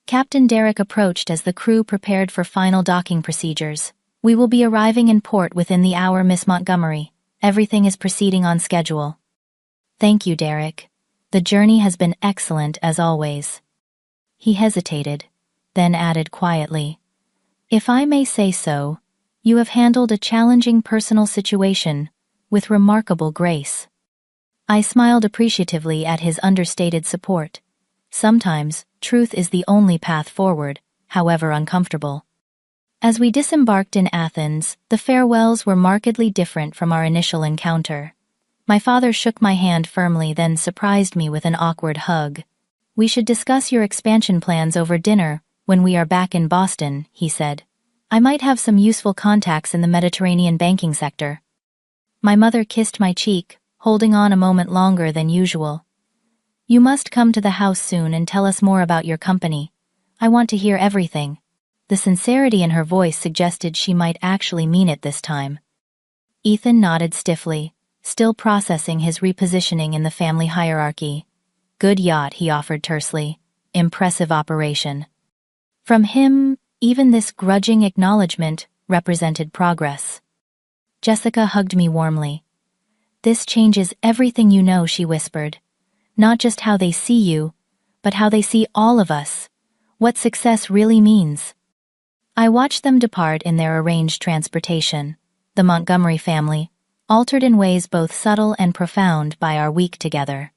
Captain Derek approached as the crew prepared for final docking procedures. "We will be arriving in port within the hour, Miss Montgomery. Everything is proceeding on schedule." "Thank you, Derek. The journey has been excellent as always." He hesitated, then added quietly, "If I may say so, you have handled a challenging personal situation with remarkable grace." I smiled appreciatively at his understated support. Sometimes, truth is the only path forward, however uncomfortable. As we disembarked in Athens, the farewells were markedly different from our initial encounter. My father shook my hand firmly, then surprised me with an awkward hug. "We should discuss your expansion plans over dinner when we are back in Boston," he said. "I might have some useful contacts in the Mediterranean banking sector." My mother kissed my cheek, holding on a moment longer than usual. "You must come to the house soon and tell us more about your company. I want to hear everything." The sincerity in her voice suggested she might actually mean it this time. Ethan nodded stiffly, still processing his repositioning in the family hierarchy. "Good yacht," he offered tersely. "Impressive operation." From him, even this grudging acknowledgement represented progress. Jessica hugged me warmly. "This changes everything you know," she whispered. "Not just how they see you, but how they see all of us. What success really means." I watched them depart in their arranged transportation, the Montgomery family, altered in ways both subtle and profound by our week together.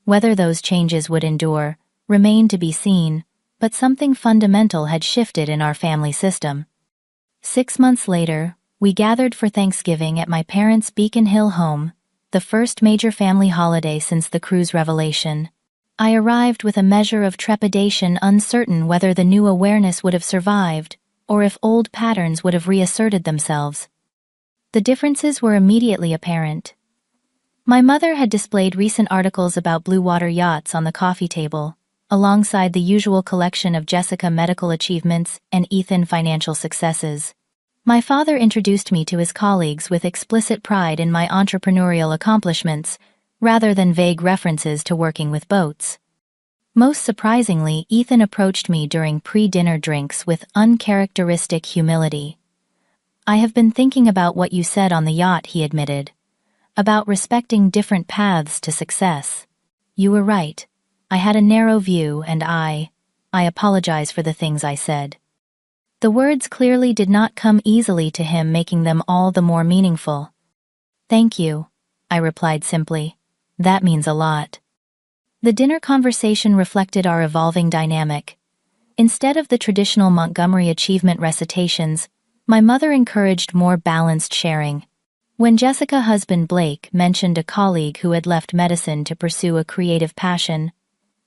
Whether those changes would endure remained to be seen, but something fundamental had shifted in our family system. 6 months later, we gathered for Thanksgiving at my parents' Beacon Hill home, the first major family holiday since the cruise revelation. I arrived with a measure of trepidation, uncertain whether the new awareness would have survived, or if old patterns would have reasserted themselves. The differences were immediately apparent. My mother had displayed recent articles about blue water yachts on the coffee table, alongside the usual collection of Jessica medical achievements and Ethan financial successes. My father introduced me to his colleagues with explicit pride in my entrepreneurial accomplishments, rather than vague references to working with boats. Most surprisingly, Ethan approached me during pre-dinner drinks with uncharacteristic humility. "I have been thinking about what you said on the yacht," he admitted, "about respecting different paths to success. You were right. I had a narrow view, and I apologize for the things I said." The words clearly did not come easily to him, making them all the more meaningful. "Thank you," I replied simply. "That means a lot." The dinner conversation reflected our evolving dynamic. Instead of the traditional Montgomery achievement recitations, my mother encouraged more balanced sharing. When Jessica's husband Blake mentioned a colleague who had left medicine to pursue a creative passion,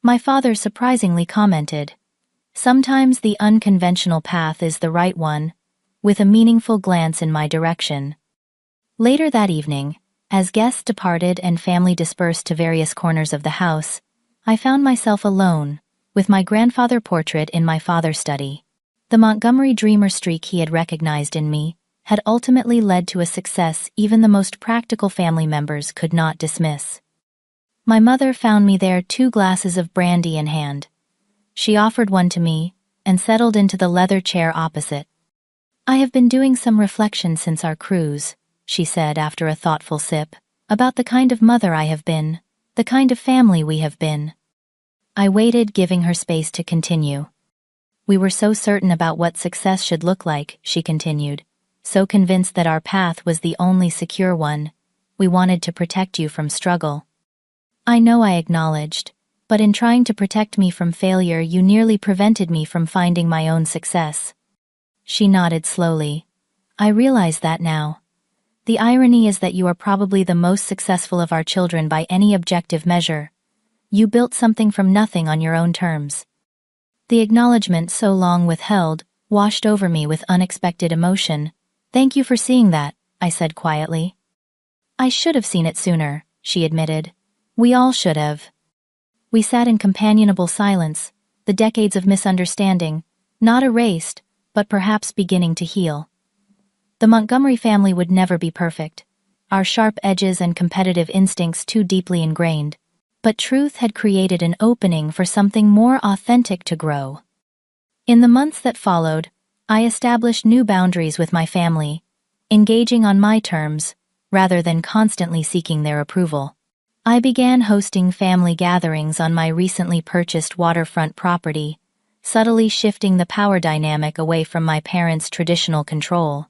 my father surprisingly commented, "Sometimes the unconventional path is the right one," with a meaningful glance in my direction. Later that evening, as guests departed and family dispersed to various corners of the house, I found myself alone, with my grandfather portrait in my father's study. The Montgomery dreamer streak he had recognized in me had ultimately led to a success even the most practical family members could not dismiss. My mother found me there, 2 glasses of brandy in hand. She offered one to me, and settled into the leather chair opposite. "I have been doing some reflection since our cruise," she said after a thoughtful sip, "about the kind of mother I have been, the kind of family we have been." I waited, giving her space to continue. "We were so certain about what success should look like," she continued, "so convinced that our path was the only secure one. We wanted to protect you from struggle." "I know," I acknowledged, "but in trying to protect me from failure, you nearly prevented me from finding my own success." She nodded slowly. "I realize that now. The irony is that you are probably the most successful of our children by any objective measure. You built something from nothing on your own terms." The acknowledgement so long withheld washed over me with unexpected emotion. "Thank you for seeing that," I said quietly. "I should have seen it sooner," she admitted. "We all should have." We sat in companionable silence, the decades of misunderstanding, not erased, but perhaps beginning to heal. The Montgomery family would never be perfect, our sharp edges and competitive instincts too deeply ingrained, but truth had created an opening for something more authentic to grow. In the months that followed, I established new boundaries with my family, engaging on my terms, rather than constantly seeking their approval. I began hosting family gatherings on my recently purchased waterfront property, subtly shifting the power dynamic away from my parents' traditional control.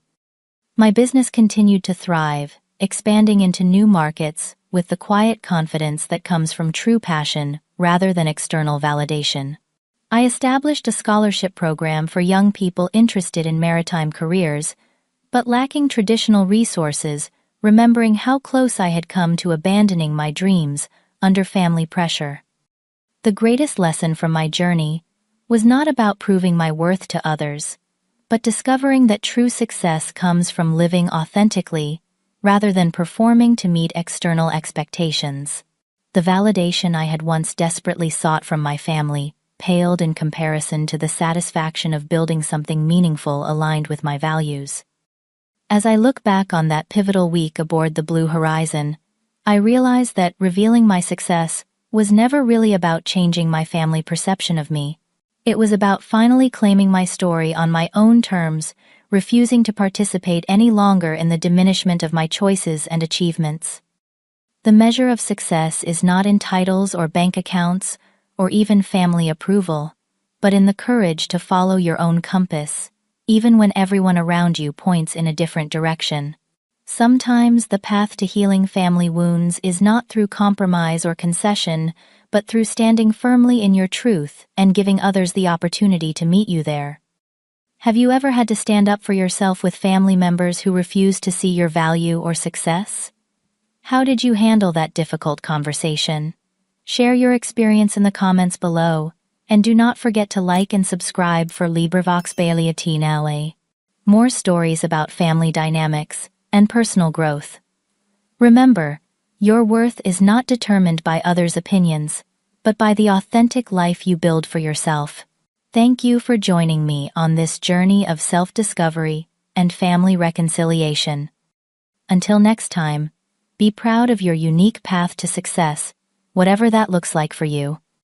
My business continued to thrive, expanding into new markets with the quiet confidence that comes from true passion rather than external validation. I established a scholarship program for young people interested in maritime careers, but lacking traditional resources, remembering how close I had come to abandoning my dreams under family pressure. The greatest lesson from my journey was not about proving my worth to others, but discovering that true success comes from living authentically rather than performing to meet external expectations. The validation I had once desperately sought from my family paled in comparison to the satisfaction of building something meaningful aligned with my values. As I look back on that pivotal week aboard the Blue Horizon, I realize that revealing my success was never really about changing my family perception of me. It was about finally claiming my story on my own terms, refusing to participate any longer in the diminishment of my choices and achievements. The measure of success is not in titles or bank accounts or even family approval, but in the courage to follow your own compass, even when everyone around you points in a different direction. Sometimes the path to healing family wounds is not through compromise or concession, but through standing firmly in your truth and giving others the opportunity to meet you there. Have you ever had to stand up for yourself with family members who refused to see your value or success? How did you handle that difficult conversation? Share your experience in the comments below, and do not forget to like and subscribe for LibriVox Baliatinale. More stories about family dynamics and personal growth. Remember, your worth is not determined by others' opinions, but by the authentic life you build for yourself. Thank you for joining me on this journey of self-discovery and family reconciliation. Until next time, be proud of your unique path to success, whatever that looks like for you.